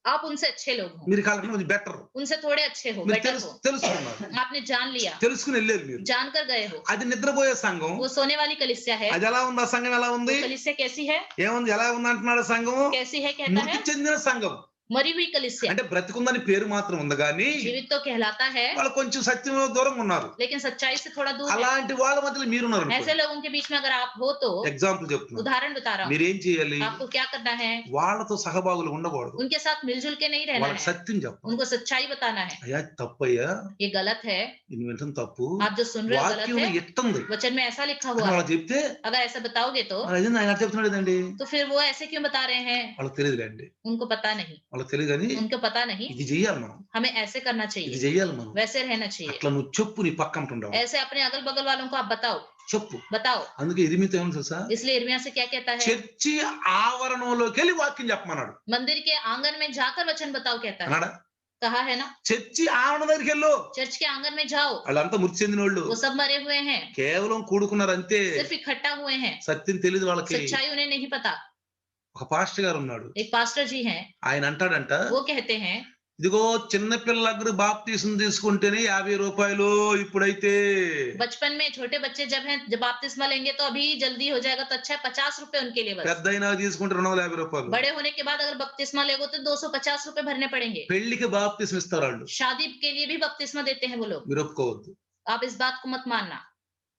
आप उनसे अच्छे लोग हो, మీరు వాళ్ళకంటే బెటర్, उनसे थोड़े अच्छे हो, మీరు बेटर हो. తెలుసుకున్నారు, आपने जान लिया, తెలుసుకుని వెళ్ళారు మీరు. जानकर गए हो. అది నిద్రపోయే సంఘం. वो सोने वाली कलीसिया है. అది ఎలా ఉంది? ఆ సంఘం ఎలా ఉంది? वो कलीसिया कैसी है? ఏముంది? ఎలా ఉంది అంటున్నాడు సంఘం? कैसी है कहता మృతి है? చెందిన సంఘం. मरी हुई कलीसिया. అంటే బ్రతికుందని పేరు మాత్రం ఉంది కానీ जीवित तो कहलाता है వాళ్ళు కొంచెం సత్యం దూరంగా ఉన్నారు. लेकिन सच्चाई से थोड़ा दूर है. అలాంటి వాళ్ళ మధ్యలో మీరున్నారు. ऐसे लोगों के बीच में अगर आप हो तो ఎగ్జాంపుల్ చెప్తున్నా, उदाहरण बता रहा हूँ, మీరేం చేయాలి? आपको क्या करना है? వాళ్ళతో సహభాగులు ఉండకూడదు, उनके साथ मिलजुल के नहीं रहना వాళ్ళకి है, సత్యం చెప్పాలి. उनको सच्चाई बताना है. అయ్యా తప్పయ్యా, ये गलत है, ఇది వింటం తప్పు, आप जो सुन रहे हो गलत వాక్యం है. ఎట్టుంది वचन में ऐसा लिखा हुआ వాళ్ళు है. చెప్తే अगर ऐसा बताओगे तो అది ఆయన చెప్తున్నాడు కదండి, तो फिर वो ऐसे क्यों बता रहे हैं? వాళ్ళకి తెలియదులేండి, उनको पता नहीं, వాళ్ళకి తెలియదు కానీ उनको पता नहीं. ఇది చెయ్యాలి మనం, हमें ऐसे करना ఇది चाहिए, చెయ్యాలి మనం. वैसे रहना चाहिए. అట్లా నువ్వు చెప్పు, నీ పక్కన ఉండవు ऐसे अपने अगल बगल वालों को आप చెప్పు. बताओ. అందుకే ఇరిమితో ఏమని తెలుసా, इसलिए इर्मिया से क्या कहता है? చర్చి ఆవరణంలోకి వెళ్ళి వాక్యం చెప్పమన్నాడు. मंदिर के आंगन में जाकर वचन बताओ कहता है. అన్నాడా? कहा है ना, చర్చి ఆవరణ దగ్గరికి వెళ్ళు. चर्च के आंगन में जाओ. వాళ్ళంతా మృతి చెందిన వాళ్ళు, वो सब मरे हुए हैं, కేవలం కూడుకున్నారు అంతే, सिर्फ इकट्ठा हुए हैं, సత్యం తెలియదు వాళ్ళకి. सच्चाई उन्हें नहीं पता. ఒక పాస్టర్ గారు ఉన్నాడు, एक पास्टर जी हैं, ఆయన అంటాడంట, वो कहते हैं ఇదిగో చిన్న పిల్లలకు బాప్తీసం తీసుకుంటేనే 50 రూపాయలు, ఇప్పుడైతే बचपन में छोटे बच्चे जब बपतिस्मा लेंगे तो अभी जल्दी हो जाएगा तो अच्छा है 50 रुपए उनके लिए बस. పెద్దయినా తీసుకుంటే 250 రూపాయలు. बड़े होने के बाद अगर बपतिस्मा लेगो तो 250 रुपए भरने पड़ेंगे. పెళ్లికి బాప్తీసం ఇస్తారు వాళ్ళు, शादी के लिए भी बपतिस्मा देते हैं वो लोग. మీరు ఒప్పుకోవద్దు. आप इस बात को मत मानना,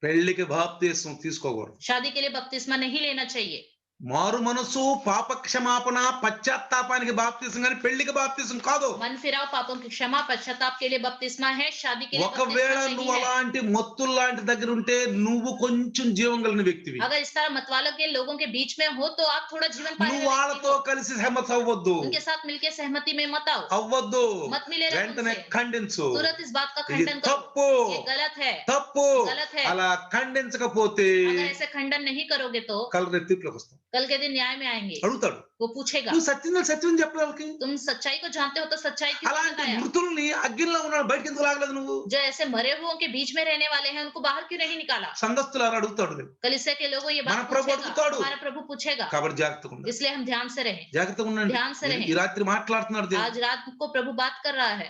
పెళ్లికి బాప్తీసం తీసుకోకూడదు. शादी के लिए बपतिस्मा नहीं लेना चाहिए. మారు మనసు, పాప క్షమాపణ, పశ్చాత్తాపానికి బాప్తీసం కానీ పెళ్లికి బాప్తీసం కాదు. मन फिराओ, पापों की क्षमा, पश्चाताप के लिए बपतिस्मा है, शादी के लिए ఒకవేళ बपतिस्मा నువ్వు नहीं है. అలాంటి మొత్తుల లాంటి దగ్గర ఉంటే నువ్వు కొంచెం జీవం కలిగిన వ్యక్తివి. अगर इस तरह मतवालों के लोगों के बीच में हो तो आप थोड़ा जीवन पाने నువ్వు वाले వాళ్ళతో व्यक्ति हो. కలిసి సహమత అవ్వద్దు, उनके साथ मिलके सहमति में मत आओ, అవ్వద్దు. मत मिले रहो వెంటనే उनसे. ఖండించు, तुरंत इस बात का ఇది खंडन करो, తప్పు, ये गलत है. తప్పు. गलत है. అలా ఖండించకపోతే अगर ऐसे खंडन नहीं करोगे तो కలరెత్తిలోకి వస్తాం. कल के दिन न्याय में आएंगे, అడుగుతాడు, वो पूछेगा నువ్వు సత్యం చెప్పలేదు వాళ్ళకి, तुम सच्चाई को जानते हो तो सच्चाई क्यों नहीं అలాంటి बताया? మృతుల్ని అగ్నిలో ఉన్నాడు బయటకి ఎందుకు లాగలేదు నువ్వు? जो ऐसे मरे हुओं के बीच में रहने वाले हैं उनको बाहर क्यों नहीं निकाला? సంఘస్థులు అని అడుగుతాడు. कलीसिया के लोगों ये మన बात ప్రభు पूछेगा, అడుగుతాడు. हमारा प्रभु पूछेगा, కాబట్టి జాగ్రత్తగా ఉండండి, इसलिए हम ध्यान से रहें, జాగ్రత్తగా ఉండండి. ध्यान से रहें। ఈ రాత్రి మాట్లాడుతున్నాడు దేవుడు. आज रात को प्रभु बात कर रहा है।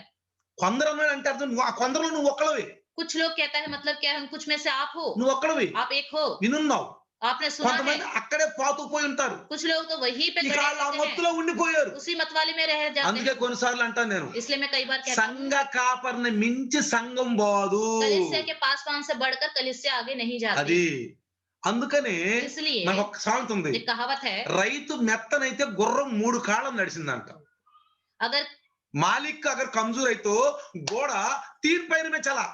కొందరు అన్నాడు అంటే అర్థం ఆ కొందరులో నువ్వు ఒక్కడవి, कुछ लोग कहता है मतलब क्या है, हम कुछ में से आप हो, నువ్వు ఒక్కడవి आप एक हो, వినున్నావు. आपने सुना है। కొంతమంది అక్కడే పాతుకుపోయి ఉంటారు, कुछ लोग तो वहीं पे ఇక गड़े వాళ్ళు ఆ रहते हैं, మత్తులో ఉండిపోయారు. उसी मतवाली में रह जाते అందుకే हैं। కొన్నిసార్లు అంటాను నేను, इसलिए मैं कई बार कहता हूँ, సంఘ కాపరిని మించి సంఘం పోదు, कलीसिया के पासवान से बढ़कर कलीसिया आगे नहीं जाती। అది అందుకనే इसलिए మనకు ఒక సామెత ఉంది, एक कहावत है, రైతు మెత్తనైతే గుర్రం 3 కాళ్ళం నడిచిందంట. अगर మాలిక్ అగర్ కమ్జూర్ అయితే గోడ 3 पैर में चला.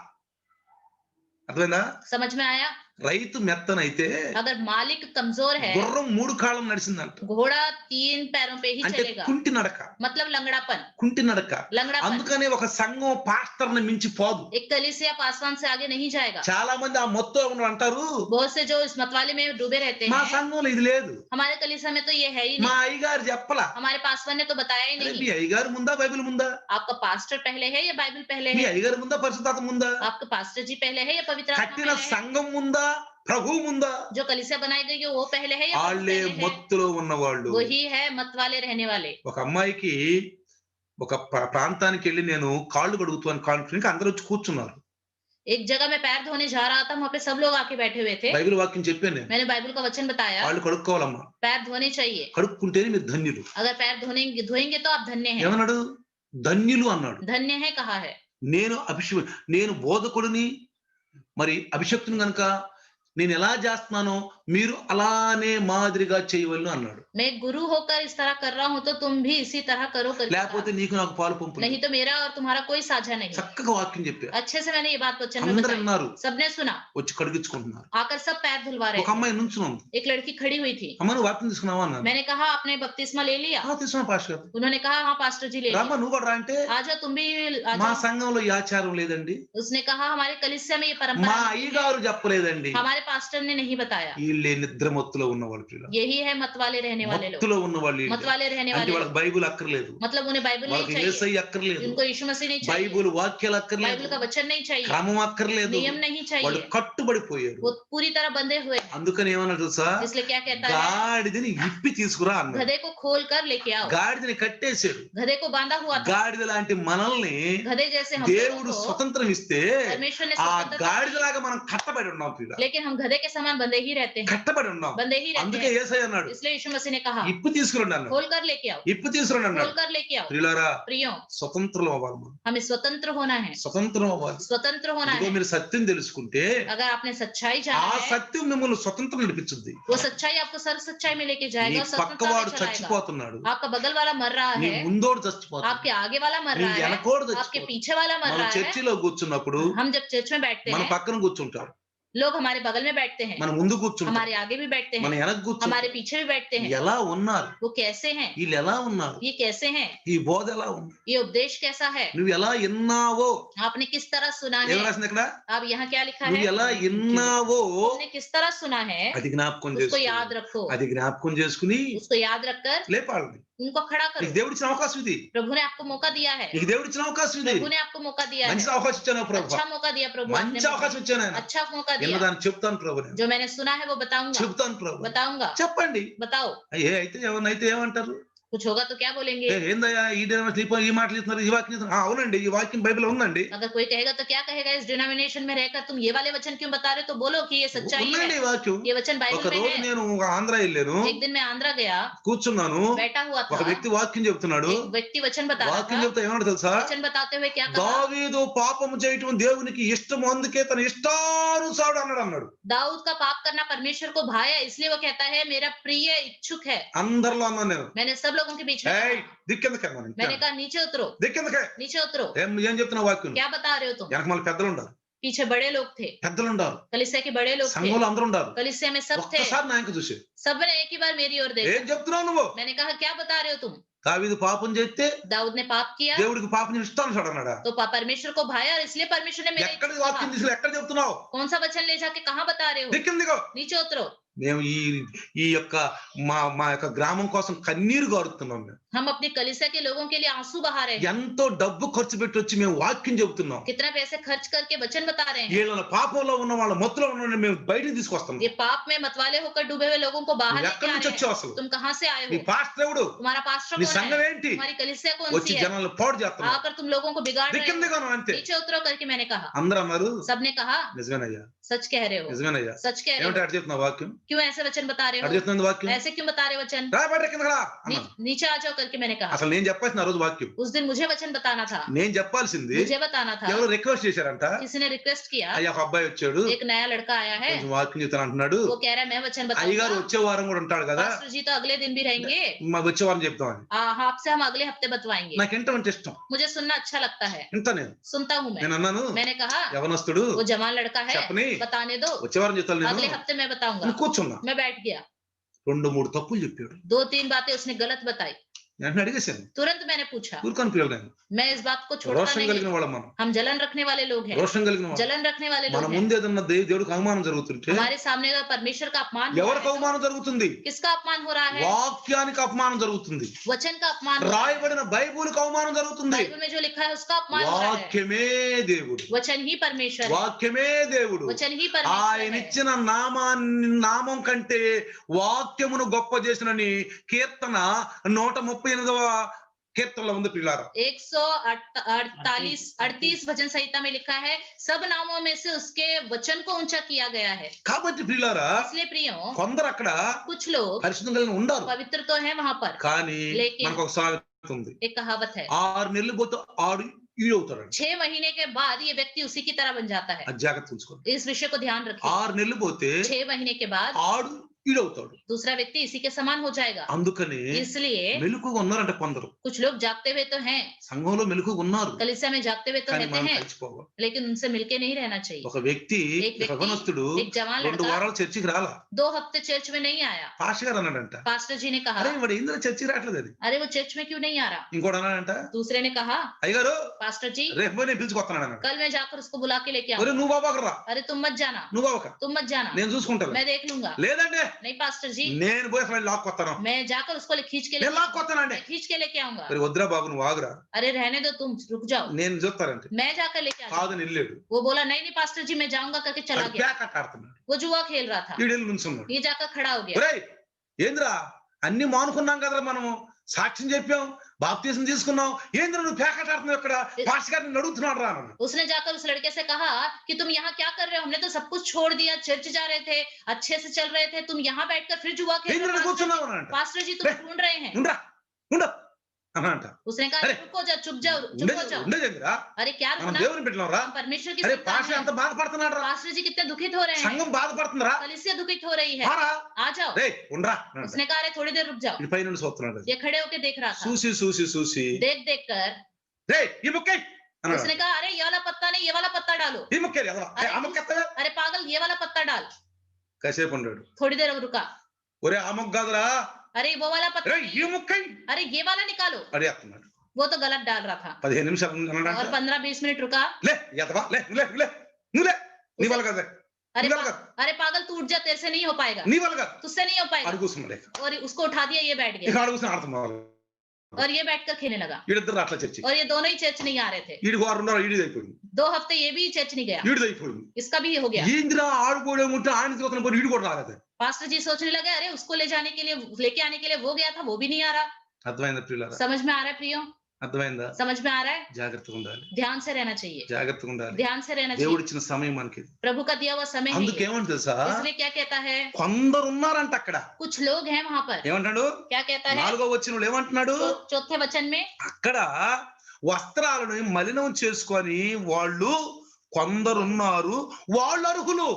అర్థమైందా? समझ में आया? రైతు మెత్తనైతే अगर मालिक कमजोर है, గుర్రం 3 కాళ్ళం నడిచిందంట. घोड़ा 3 पैरों पे ही అంటే चलेगा, కుంటి నడక, मतलब लंगड़ापन। కుంటి నడక. लंगड़ापन। అందుకనే ఒక సంఘం పాస్టర్ని మించి పోదు. एक कलीसिया पासवान से आगे नहीं जाएगा। చాలా మంది ఆ మొత్తం అంటారు, बहुत से जो इस मतवाली में डूबे रहते మా हैं, సంఘంలో ఇది లేదు, हमारे कलीसिया में तो ये है ही మా नहीं, అయ్యగారు చెప్పలా. हमारे पासवान ने तो बताया ही అరే, మీ नहीं। అయ్యగారు ముందా బైబిల్ ముందా? आपका पास्टर पहले है या बाइबल पहले మీ है? అయ్యగారు ముందా పరిశుద్ధాత్మ ముందా? आपका पास्टर जी पहले है या पवित्र आत्मा కట్టిన पहले है? సంఘం ముందా ప్రభు ముందా? जो कलीसिया बनाई गई है वो पहले है या प्रभु వాళ్ళే पहले है? మత్తులో ఉన్నవాళ్ళు. वही है मत वाले रहने वाले। ఒక అమ్మాయికి ఒక ప్రాంతానికి వెళ్ళి నేను కాళ్ళు కడుగుతాను కాన్ఫరెన్స్ అందరూ వచ్చి కూర్చున్నారు. एक जगह मैं पैर धोने जा रहा था, वहाँ पे सब लोग आके बैठे हुए थे। బైబిల్ వాక్యం చెప్పాను నేను, मैंने बाइबल का वचन बताया, కాళ్ళు కడుక్కోవాలమ్మా, पैर धोने चाहिए, కడుక్కుంటేనే మీరు ధన్యులు. अगर पैर धोएंगे तो आप धन्य हैं। ఏమన్నాడు? ధన్యులు అన్నాడు. धन्य है कहा है। నేను బోధకుడిని, మరి అభిషక్తుని గనుక నేను ఎలా చేస్తున్నానో మీరు అలానే మాదిరిగా చేయవలను అన్నాడు. मैं गुरु होकर इस तरह कर रहा हूँ तो तुम भी इसी तरह करो करके లేకపోతే నీకు నాకు పాలు పంపు. नहीं तो मेरा और तुम्हारा कोई साझा नहीं। చక్కగా వాక్యం చెప్పారు, अच्छे से मैंने ये बात वचन में అందరూ बताई, విన్నారు, सबने सुना, వచ్చి కడిగించుకుంటున్నారు. आकर सब पैर धुलवा रहे ఒక थे। అమ్మాయి నుంచున్నాం, एक लड़की खड़ी हुई थी, అమ్మ నువ్వు వాక్యం తీసుకున్నావా అన్నారు. मैंने कहा आपने बपतिस्मा ले लिया? తీసుకున్నా పాస్టర్ గారు. उन्होंने कहा हाँ पास्टर जी ले రామ్మ लिया। నువ్వు కూడా రా అంటే, आ जाओ तुम भी आ మా जाओ। సంఘంలో ఈ ఆచారం లేదండి, उसने कहा हमारे कलीसिया में ये మా परंपरा नहीं है, అయ్యగారు చెప్పలేదండి. हमारे पास्टर ने नहीं बताया। వీళ్ళే నిద్ర మత్తులో ఉన్నవాళ్ళు, పిల్లలు यही है मत वाले रहने वाले लोग, మత్తులో ఉన్నవాళ్ళు. मत वाले रहने అంటే वाले వాళ్ళకి लोग, బైబిల్ అక్కర్లేదు, मतलब उन्हें बाइबल नहीं వాళ్ళకి चाहिए, యేసయ్య అక్కర్లేదు, उनको यीशु मसीह नहीं चाहिए, బైబిల్ వాక్యాలు అక్కర్లేదు, बाइबल का वचन नहीं चाहिए, క్రమం అక్కర్లేదు, नियम नहीं వాళ్ళు चाहिए, కట్టుబడిపోయారు. वो पूरी तरह बंधे हुए हैं। అందుకని ఏమన్నాడు తెలుసా? इसलिए क्या कहता है, గాడిదని ఇప్పి తీసుకురా అన్నాడు. गधे को खोल कर लेके आओ। గాడిదని కట్టేశాడు. गधे को बांधा हुआ था, గాడిద లాంటి మనల్ని गधे जैसे हम దేవుడు लोगों को స్వతంత్రం ఇస్తే परमेश्वर ने ఆ स्वतंत्रता दी, గాడిదలాగా మనం కట్టబడి ఉన్నాం, పిల్ల लेकिन हम गधे के समान बंधे ही रहते हैं, కట్టబడి ఉన్నాం. बंधे ही रहते అందుకే हैं। యేసయ్య అన్నాడు, इसलिए यीशु मसीह ने कहा ఇప్పు తీసుకురండి అన్నాడు. खोल कर लेके आओ, ఇప్పు తీసుకురండి खोल అన్నాడు. कर लेके आओ। ప్రియులారా, प्रियो, స్వతంత్రం అవ్వాలి మనం, हमें स्वतंत्र होना है, స్వతంత్రం అవ్వాలి. स्वतंत्र होना ఇదిగో है। మీరు సత్యం తెలుసుకుంటే अगर आपने सच्चाई ఆ जाना है, సత్యం మిమ్మల్ని స్వతంత్రం నడిపించుద్ది. वो सच्चाई आपको सर सच्चाई में लेके నీ जाएगा और स्वतंत्रता పక్కవాడు में चलाएगा। చచ్చిపోతున్నాడు, आपका बगल वाला मर रहा నీ है, ముందోడు చచ్చిపోతున్నాడు, आपके आगे वाला मर నీ रहा है, వెనకోడు आपके చచ్చిపోతున్నాడు. पीछे वाला मर మనం रहा है। చర్చిలో కూర్చున్నప్పుడు हम जब चर्च में बैठते మన हैं, పక్కన కూర్చుంటారు, लोग हमारे बगल में बैठते हैं, మన ముందు కూర్చుంటారు, हमारे आगे भी बैठते మన हैं, వెనక కూర్చుంటారు. हमारे पीछे भी बैठते हैं। ఎలా ఉన్నారు, वो कैसे हैं, వీళ్ళు ఎలా ఉన్నారు, ये कैसे हैं, ఈ బోధ ఎలా ఉంది, ये उपदेश कैसा है, నువ్వు ఎలా విన్నావో. आपने किस तरह सुना ఏం है। రాసింది ఇక్కడ? अब यहाँ क्या लिखा నువ్వు है, ఎలా విన్నావో तुमने किस तरह सुना है, అది జ్ఞాపకం उसको చేసుకో, याद रखो, అది జ్ఞాపకం చేసుకుని उसको याद रखकर లేపాలి. उनको खड़ा నీకు करो। దేవుడిచ్చిన అవకాశం ఇది, प्रभु ने आपको मौका दिया है, నీకు దేవుడిచ్చిన అవకాశం ఇది. प्रभु ने आपको मौका दिया है, మంచి అవకాశం ఇచ్చాను ప్రభు, अच्छा मौका दिया प्रभु, आपने మంచి అవకాశం मुझे ఇచ్చాను ఆయన. अच्छा मौका दिया। విన్నదాన్ని చెప్తాను ప్రభు, నేను जो मैंने सुना है वो बताऊंगा, చెప్తాను ప్రభు. बताऊंगा, చెప్పండి. बताओ। ఏ అయితే ఎవరినైతే ఏమంటారు? कुछ होगा तो क्या बोलेंगे? ఏందయ్యా ఈ మాటలు ఇస్తున్నారు, ఈ వాక్యం ఇస్తున్నారు. అవునండి, ఈ వాక్యం బైబిల్ ఉందండి, अगर कोई कहेगा तो क्या कहेगा, इस डिनोमिनेशन में रहकर तुम ये वाले वचन क्यों बता रहे हो, तो बोलो कि ये सच्चाई ఉందండి है, ఈ వాక్యం. ये वचन ఒక बाइबल में రోజు है। నేను ఆంధ్ర వెళ్ళాను, एक दिन मैं आंध्रा गया, కూర్చున్నాను, बैठा हुआ ఒక था, వ్యక్తి వాక్యం చెప్తున్నాడు. एक व्यक्ति वचन बता रहा వాక్యం था, చెప్తే ఏమన్నా తెలుసా? वचन बताते हुए क्या कहा, దావీదు పాపము చేయటం దేవునికి ఇష్టం, అందుకే తన ఇష్టానుసారుడు అన్నాడు. दाऊद का पाप करना परमेश्वर को भाया, इसलिए वो कहता है मेरा प्रिय इच्छुक है। అందరిలో అన్నాను నేను. मैंने सब लोगों के बीच में ఏయ్ कहा। దిక్కెందుకే మనం मैंने कहा नीचे उतरो, దిక్కెందుకే नीचे उतरो, ఏం చెప్తున్నా వాక్యం? क्या बता रहे हो तुम। వెనక మళ్ళీ పెద్దలు ఉండాలి, पीछे बड़े लोग थे, పెద్దలు ఉండాలి, कलीसिया के बड़े लोग थे, సంఘంలో అందరూ ఉండాలి. कलीसिया में सब थे, ఒక్కసారి నా ఇంక చూసి सबने एक ही बार मेरी ओर देखा। ఏం చెప్తున్నావు నువ్వు? मैंने कहा क्या बता रहे हो तुम। దావీదు పాపం చేస్తే दाऊद ने पाप किया దేవుడికి పాపం ఇష్టానుసాడు అన్నాడా? तो परमेश्वर को भाया और इसलिए परमेश्वर ने मेरे ఎక్కడ వాక్యం తీసుకు ఎక్కడ చెప్తున్నావు? कौन सा वचन ले जाके कहाँ बता रहे हो। దిక్కిందిగో नीचे उतरो, మేము ఈ యొక్క మా యొక్క గ్రామం కోసం కన్నీరు గారుతున్నాం మేము. हम अपनी कलीसिया के लोगों के लिए आंसू बहा रहे हैं. ఎంతో డబ్బు ఖర్చు పెట్టి వచ్చి మేము వాక్యం చెబుతున్నాం. कितना पैसे खर्च करके वचन बता रहे हैं. వీళ్ళ పాపంలో ఉన్న వాళ్ళ మత్తులో ఉన్న మేము బయటికి తీసుకొస్తాం. ये पाप में मतवाले होकर डूबे हुए लोगों को बाहर लेके आ रहे हैं. तुम कहां से आए हो? నీ పాస్టర్ ఎవడు? तुम्हारा पास्टर నీ कौन సంఘం है? ఏంటి? तुम्हारी कलीसिया कौन వచ్చి सी है? జనాలను పాడు చేస్తున్నావు. आकर तुम लोगों को बिगाड़ रहे దిక్కింది हो. గాను అంతే. नीचे उतरो करके मैंने कहा. అందరూ అన్నారు सबने कहा నిజమేనయ్యా, सच कह रहे हो, నిజమేనయ్యా. सच कह रहे ఏమంటే हो. అటు చెప్తున్నావు వాక్యం? क्यों ऐसे वचन बता रहे అటు हो? చెప్తుంది వాక్యం. ऐसे क्यों बता रहे हो वचन? రా బయట కిందకి రా అన్నాను. नीचे आ जाओ करके मैंने कहा. అసలు నేను చెప్పాల్సిన ఆ రోజు వాక్యం उस दिन मुझे वचन बताना था. నేను చెప్పాల్సింది मुझे बताना था. ఎవరు రిక్వెస్ట్ చేశారంట. किसी ने रिक्वेस्ट किया. అయ్యా ఒక అబ్బాయి వచ్చాడు, एक नया लड़का आया है, కొంచెం వాక్యం చెప్తాను అంటున్నాడు. वो कह रहा है मैं वचन అయ్యగారు बताऊंगा. వచ్చే వారం కూడా ఉంటాడు కదా, पास्टर जी तो अगले दिन भी रहेंगे. మా వచ్చే వారం చెప్తామని. आपसे हम अगले हफ्ते बतवाएंगे. నాకు ఇంటమంటే ఇష్టం, मुझे सुनना अच्छा लगता है. ఇంత నేను सुनता हूँ मैं. నేను అన్నాను मैंने कहा యవనస్తుడు वो जवान लड़का है, చెప్పని बताने दो. వచ్చే వారం చెప్తాను अगले నేను. हफ्ते मैं बताऊंगा. నేను కూర్చున్నా. मैं बैठ गया. 2-3 తప్పులు చెప్పాడు. 2-3 बातें उसने गलत बताई. నేను అడిగేశాను. तुरंत मैंने पूछा. ఊరుకొని పిల్లలు నేను. मैं इस बात को छोड़ता రోషం కలిగిన नहीं. వాళ్ళం మనం. हम जलन रखने वाले लोग हैं. రోషం కలిగిన వాళ్ళం. जलन रखने वाले మన लोग हैं. ముందు ఏదన్నా దేవుడికి అవమానం జరుగుతుంటే हमारे सामने अगर परमेश्वर का अपमान हो रहा ఎవరికి है, అవమానం జరుగుతుంది? तो किसका अपमान हो रहा है? వాక్యానికి అవమానం జరుగుతుంది. वचन का अपमान हो रहा है. రాయబడిన బైబిల్కి అవమానం జరుగుతుంది. बाइबल में जो लिखा है उसका अपमान हो रहा है. వాక్యమే దేవుడు, वचन ही परमेश्वर है. వాక్యమే దేవుడు. वचन ही परमेश्वर ఆయన है. ఇచ్చిన నామం కంటే వాక్యమును గొప్ప చేసినని కీర్తన 138వ కీర్తనలో ఉంది పిల్లారా. 138 वचन संहिता में लिखा है सब नामों में से उसके वचन को ऊंचा किया गया है. కాబట్టి పిల్లారా इसलिए प्रियो కొందరు అక్కడ कुछ लोग పరిశుద్ధం కలిగి ఉండారు, पवित्र तो है वहां पर, కానీ लेकिन మనకు ఒక సామెత ఉంది. एक कहावत है 6 నెలలు పోతే 6 ఈడవుతాడు. 6 महीने के बाद ये व्यक्ति उसी की तरह बन जाता है. అది జాగ్రత్త ఉంచుకోండి. इस विषय को ध्यान रखिए. 6 నెలలు పోతే 6 महीने के बाद 6 ఈడవుతాడు. दूसरा व्यक्ति इसी के समान हो जाएगा. అందుకని इसलिए మెలకుగా ఉన్నారంట కొందరు. कुछ लोग जागते हुए तो हैं, సంఘంలో మెలకుగా ఉన్నారు, कलीसिया में जागते हुए तो కానీ रहते మనం हैं, కలిసిపోవాలి. लेकिन उनसे मिलके नहीं रहना चाहिए. ఒక వ్యక్తి एक व्यक्ति, యవనస్తుడు एक जवान 2 लड़का వారాలు చర్చికి రాలా. 2 हफ्ते चर्च में नहीं आया. పాస్టర్ గారు అన్నాడంట, पास्टर जी ने कहा అరే వాడు ఇందులో చర్చికి రావట్లేదు. అది अरे वो चर्च में क्यों नहीं आ रहा? ఇంకోటి అన్నాడంట, दूसरे ने कहा అయ్యగారు पास्टर जी రేపు పోయి నేను పిలుచుకొస్తున్నాను అన్నాడు. कल मैं जाकर उसको बुला के लेके ఒరే आऊंगा. నువ్వు బాబాకు రా, अरे तुम मत जाना, నువ్వు బాబాక, तुम मत जाना, నేను చూసుకుంటాను. मैं देख लूंगा. లేదండి नहीं पास्टर जी, నేను పోయి అసలు లాక్కొస్తాను, मैं जाकर उसको खींच के నేను लेके లాక్కొస్తానండి. खींच के लेके आऊंगा. మరి వద్దురా బాబు నువ్వు ఆగురా, अरे रहने दो, तुम रुक जाओ, నేను చూస్తానంటే. मैं जाकर लेके आ जाऊंगा. కాదని వెళ్ళాడు. वो बोला नहीं नहीं पास्टर जी मैं जाऊंगा करके चला गया. ప్యాక్ అట్ట ఆడుతున్నాడు. वो जुआ खेल रहा था, ఈడెళ్ళి నుంచున్నాడు. ये जाकर खड़ा हो गया. ఒరేయ్ ఏంద్రా అన్ని మానుకున్నాం కదరా, మనము సాక్ష్యం చెప్పాం, బాప్తిజం తీసుకున్నాం, ఏంద్రా నువ్వు ప్యాక్ అట్ట ఆడుతున్నావు ఇక్కడ? పాస్టర్ గారిని అడుగుతున్నాడు రా అన్నాడు. उसने जाकर उस लड़के से कहा कि तुम यहाँ क्या कर रहे हो? हमने तो सब कुछ छोड़ दिया, चर्च जा रहे थे, अच्छे से चल रहे थे, तुम यहाँ बैठकर फिर जुआ खेल ఏంద్రా रहे हो? కూర్చున్నావు అన్నాడు. पास्टर जी तुम ढूंढ रहे हैं. ఉండరా ఉండ అన్నాడంట. उसने कहा अरे, रुको जा, चुप जाओ, चुप हो जाओ. ఉండేదిరా, अरे क्या మనం रुकना? దేవుని పెట్టినాం రా. हम परमेश्वर की అరే संतान పాస్టర్ हैं. ఎంత బాధపడుతున్నాడు రా, पास्टर जी कितने दुखित हो रहे हैं, సంఘం బాధపడుతుందిరా, कलीसिया दुखित हो रही है, రారా आ जाओ. రే ఉండరా. उसने कहा अरे थोड़ी देर रुक जाओ. ఇది పై నుండి చూస్తున్నాడు. ये खड़े होके देख रहा था, చూసి చూసి చూసి देख देख कर రే ఈ ముక్కే అన్నాడు. उसने कहा अरे ये वाला पत्ता नहीं, ये वाला पत्ता डालो. ఈ ముక్కే ఎదరా, ఆ ముక్క ఎత్తవే. अरे पागल ये वाला पत्ता डाल. కాసేపు ఉన్నాడు. थोड़ी देर रुका. ఒరే ఆ ముక్క కాదురా, अरे वो वाला पत्ता రే नहीं, ఈ ముక్కే अरे ये वाला निकालो. అడే ఎత్తున్నాడు. वो तो गलत डाल रहा था. 15 నిమిషాలు और అన్నాడంట. 15-20 मिनट रुका. లే ఎదవా లే లే లే నువ్వు లే, నీ వల్ల కాదు, अरे నీ వల్ల కాదు, अरे पागल तू उठ जा, तेरे से नहीं हो पाएगा, నీ వల్ల కాదు. तुझसे नहीं हो पाएगा. అడుగు కూర్చున్నాడు. और उसको उठा दिया, ये बैठ ఇక गया అడుగు కూర్చుని ఆడుతున్నాడు. और ये बैठकर खेलने लगा. ఈడిద్దరు అట్లా చర్చి. और ये दोनों ही चर्च नहीं आ रहे थे. ఈడికి 2 ఈడిది అయిపోయింది, 2 हफ्ते ये भी चर्च नहीं गया, ఈడిది అయిపోయింది. इसका भी ये हो गया. ఏందిరా ఆడుకోవడం ఉంటే ఆయన తీసుకొస్తున్న పోయి ఈడు కూడా రాలేదు. पास्टर जी सोचने लगे अरे उसको ले जाने के लिए, लेके आने के लिए वो गया था, वो भी नहीं आ रहा. అర్థమైందా ప్రియులారా? समझ में आ रहा है प्रियो? అర్థమైందా? समझ में आ रहा है? జాగ్రత్తగా ఉండాలి, ध्यान से रहना चाहिए, జాగ్రత్తగా ఉండాలి. ध्यान से रहना దేవుడు चाहिए. ఇచ్చిన సమయం మనకి. प्रभु का दिया हुआ समय है ये. అందుకేమంటే తెలుసా, इसलिए क्या कहता है, కొందరు ఉన్నారంట అక్కడ. कुछ लोग हैं वहां पर. ఏమంటాడు? क्या कहता है 4వ వచనంలో ఏమంటున్నాడు? चौथे वचन में, అక్కడ వస్త్రాలను మలినం చేసుకొని వాళ్ళు కొందరున్నారు, వాళ్ళు అర్హులు.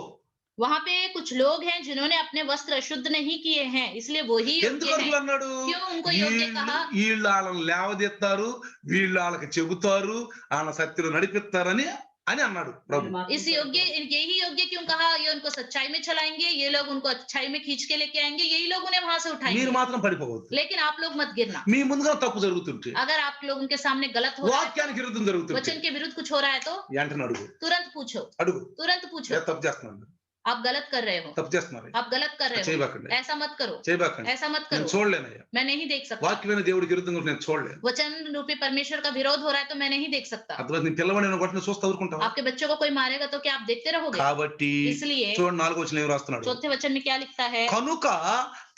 वहां पे कुछ लोग हैं जिन्होंने अपने वस्त्र शुद्ध नहीं किए हैं, इसलिए वो ही ఎందుకు योग्य అర్హులు हैं. అన్నాడు? क्यों उनको योग्य कहा? వీళ్ళు వాళ్ళని లేవదెత్తారు, వీళ్ళు వాళ్ళకి చెబుతారు, వాళ్ళ సత్యలు నడిపిస్తారని అని అన్నాడు ప్రభు. इस योग्य, यही योग्य क्यों कहा? ये उनको सच्चाई में चलाएंगे, ये लोग उनको अच्छाई में खींच के लेके आएंगे, यही लोग उन्हें वहां से మీరు उठाएंगे. మాత్రం పడిపోవద్దు. लेकिन आप लोग मत गिरना. మీ ముందుగా తప్పు జరుగుతుంటే, अगर आप लोग उनके सामने गलत हो रहा है, వాక్యానికి విరుద్ధం జరుగుతుంటే वचन के विरुद्ध कुछ हो रहा है तो వెంటనే అడుగు, तुरंत पूछो, అడుగు तुरंत पूछो. ఏ తప్పు చేస్తున్నాను, आप गलत कर रहे हो, తప్పు చేస్తున్నారు आप गलत कर रहे हो, చేయబాకండి ऐसा मत करो, చేయబాకండి ऐसा मत నేను करो, చూడలేనయ్యా मैं नहीं देख सकता। వాక్యమైన దేవుడికి విరుద్ధంగా ఉంటే నేను చూడలేను वचन रूपी परमेश्वर का विरोध हो रहा है तो मैं नहीं देख सकता। అర్థమైంది నీ పిల్లవాడిని కొట్టిన చూస్తా ఊరుకుంటావా आपके बच्चों को कोई मारेगा तो क्या आप देखते रहोगे? కాబట్టి इसलिए చూడండి 4వ వచనం ఏం రాస్తున్నాడు चौथे वचन में क्या लिखता है? కనుక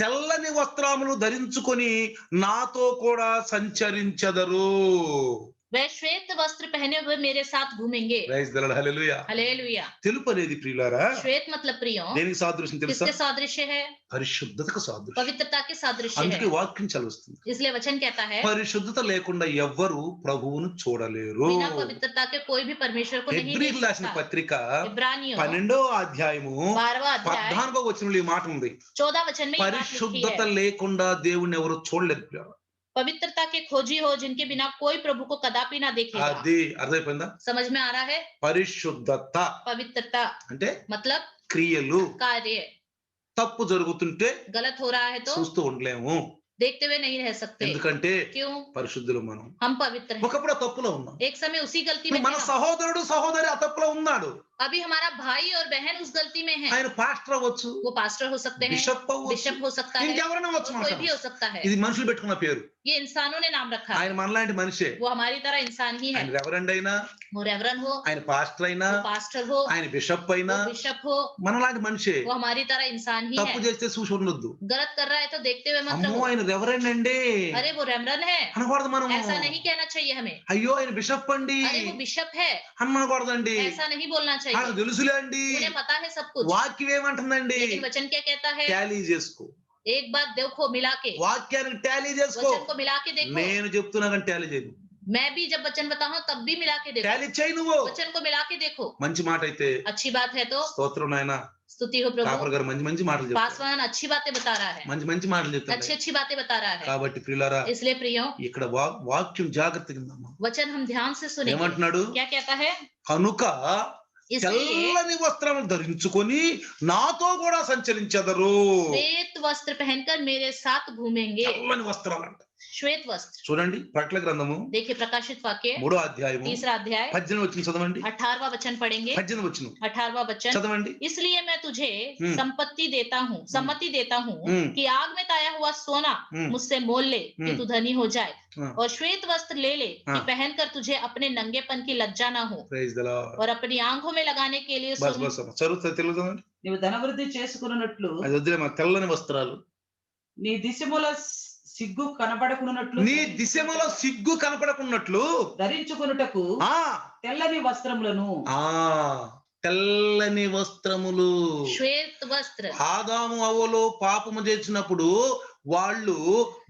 తెల్లని వస్త్రములు ధరించుకొని నాతో కూడా సంచరించెదరు वह श्वेत वस्त्र पहने हुए मेरे साथ घूमेंगे। Praise the Lord hallelujah hallelujah. తెలుపు అనేది ప్రియులారా श्वेत मतलब प्रियो, దేనికి సాదృశ్యం తెలుసా किसके सादृश्य है? పరిశుద్ధతకు సాదృశ్యం पवित्रता के सादृश्य అందుకే है। వాక్యం చదువుతుంది इसलिए वचन कहता है పరిశుద్ధత లేకుండా ఎవ్వరు ప్రభువును చూడలేరు बिना पवित्रता के कोई भी परमेश्वर को नहीं देख హెబ్రీయులకు రాసిన सकता। పత్రిక इब्रानियों 12వ అధ్యాయము 12वां अध्याय 14వ వచనంలో ఈ మాట ఉంది 14 वचन में ये बात लिखी పరిశుద్ధత है, లేకుండా దేవుణ్ణి ఎవరు చూడలేరు ప్రియులారా. पवित्रता के खोजी हो जिनके बिना कोई प्रभु को कदापि ना देखेगा। అది అర్థమైపోయిందా समझ में आ रहा है? పరిశుద్ధత पवित्रता అంటే मतलब క్రియలు कार्य, తప్పు జరుగుతుంటే गलत हो रहा है तो చూస్తూ ఉండలేము देखते हुए नहीं रह सकते। ఎందుకంటే क्यों? పరిశుద్ధులు మనం हम पवित्र हैं। ఒకప్పుడు ఆ తప్పులో ఉన్నాం एक समय उसी गलती में మన थे हम। సహోదరుడు సహోదరి ఆ తప్పులో ఉన్నాడు अभी हमारा भाई और बहन उस गलती में है। ఆయన పాస్టర్ అవ్వచ్చు वो पास्टर हो सकते हैं, బిషప్ అవ్వచ్చు बिशप हो सकता है, ఇంకెవరైనా और అవ్వచ్చు कोई మాట भी हो सकता है। ఇది మనుషులు పెట్టుకున్న పేరు ये इंसानों ने नाम रखा है। ఆయన మనలాంటి మనిషే वो हमारी तरह इंसान ही है। ఆయన రెవరెండ్ అయినా वो रेवरन हो, ఆయన పాస్టర్ అయినా वो पास्टर हो, ఆయన బిషప్ అయినా वो बिशप हो, మనలాంటి మనిషే वो हमारी तरह इंसान ही తప్పు है। చేస్తే చూసి ఉండొద్దు गलत कर रहा है तो देखते हुए मत అమ్మో रहो। ఆయన రెవరెండ్ అండి अरे वो रेवरन है, అనకూడదు మనం ऐसा नहीं कहना चाहिए हमें। అయ్యో ఆయన బిషప్ అండి अरे वो बिशप है, అనకూడదండి ऐसा नहीं बोलना నాకు चाहिए। తెలుసులే అండి उन्हें पता है सब कुछ। వాక్యం ఏమంటుందండి लेकिन वचन क्या कहता है? టాలీ చేసుకో एक बात देखो मिला के, వాక్యానికి టాలీ చేసుకో वचन को मिला के देखो। నేను చెప్తున్నా కానీ టాలీ చేయను मैं भी जब वचन बताऊं तब भी मिला के देखो। టాలీ చేయి నువ్వు वचन को मिला के देखो। మంచి మాట అయితే अच्छी बात है तो స్తోత్రం నాయన स्तुति हो प्रभु। కాపర్ గారు మంచి మంచి మాటలు చెప్తారు पासवान अच्छी बातें बता रहा है, మంచి మంచి మాటలు अच्छी చెప్తారు अच्छी बातें बता रहा है। కాబట్టి ప్రియులారా इसलिए प्रियो ఇక్కడ వాక్యం జాగ్రత్తగా విందామా वचन हम ध्यान से सुनेंगे। ఏమంటున్నాడు क्या कहता है? కనుక इसलिए తెల్లని వస్త్రములు ధరించుకొని నాతో కూడా సంచరించెదరు श्वेत वस्त्र पहनकर मेरे साथ घूमेंगे। తెల్లని వస్త్రాలు అంట श्वेत वस्त्र। చూడండి ప్రకటన గ్రంథము देखिए प्रकाशित वाक्य 3వ అధ్యాయము 3रा अध्याय 18వ వచనం చదవండి 18वां वचन पढ़ेंगे। 18వ వచనం 18वां वचन, చదవండి इसलिए मैं तुझे सम्मति देता हूँ हम्म। कि आग में ताया हुआ सोना मुझसे मोल ले कि तू धनी हो जाए, हाँ। और श्वेत वस्त्र ले ले कि हाँ। पहनकर तुझे अपने नंगेपन की लज्जा ना हो, ప్రైజ్ ది లార్డ్ और अपनी आंखों में लगाने के लिए బస్ బస్ అమ్మ. చదువుతా తెలుగు చదవండి నీవు ధనవృద్ధి చేసుకున్నట్లు అది వద్దులే మా తెల్లని వస్త్రాలు నీ దిశముల సిగ్గు కనబడకున్నట్లు నీ దిశమలో సిగ్గు కనపడకున్నట్లు ధరించుకొనుటకు ఆ తెల్లని వస్త్రములను ఆ తెల్లని వస్త్రములు श्वेत वस्त्र। ఆదాము అవ్వలు పాపము చేసినప్పుడు వాళ్ళు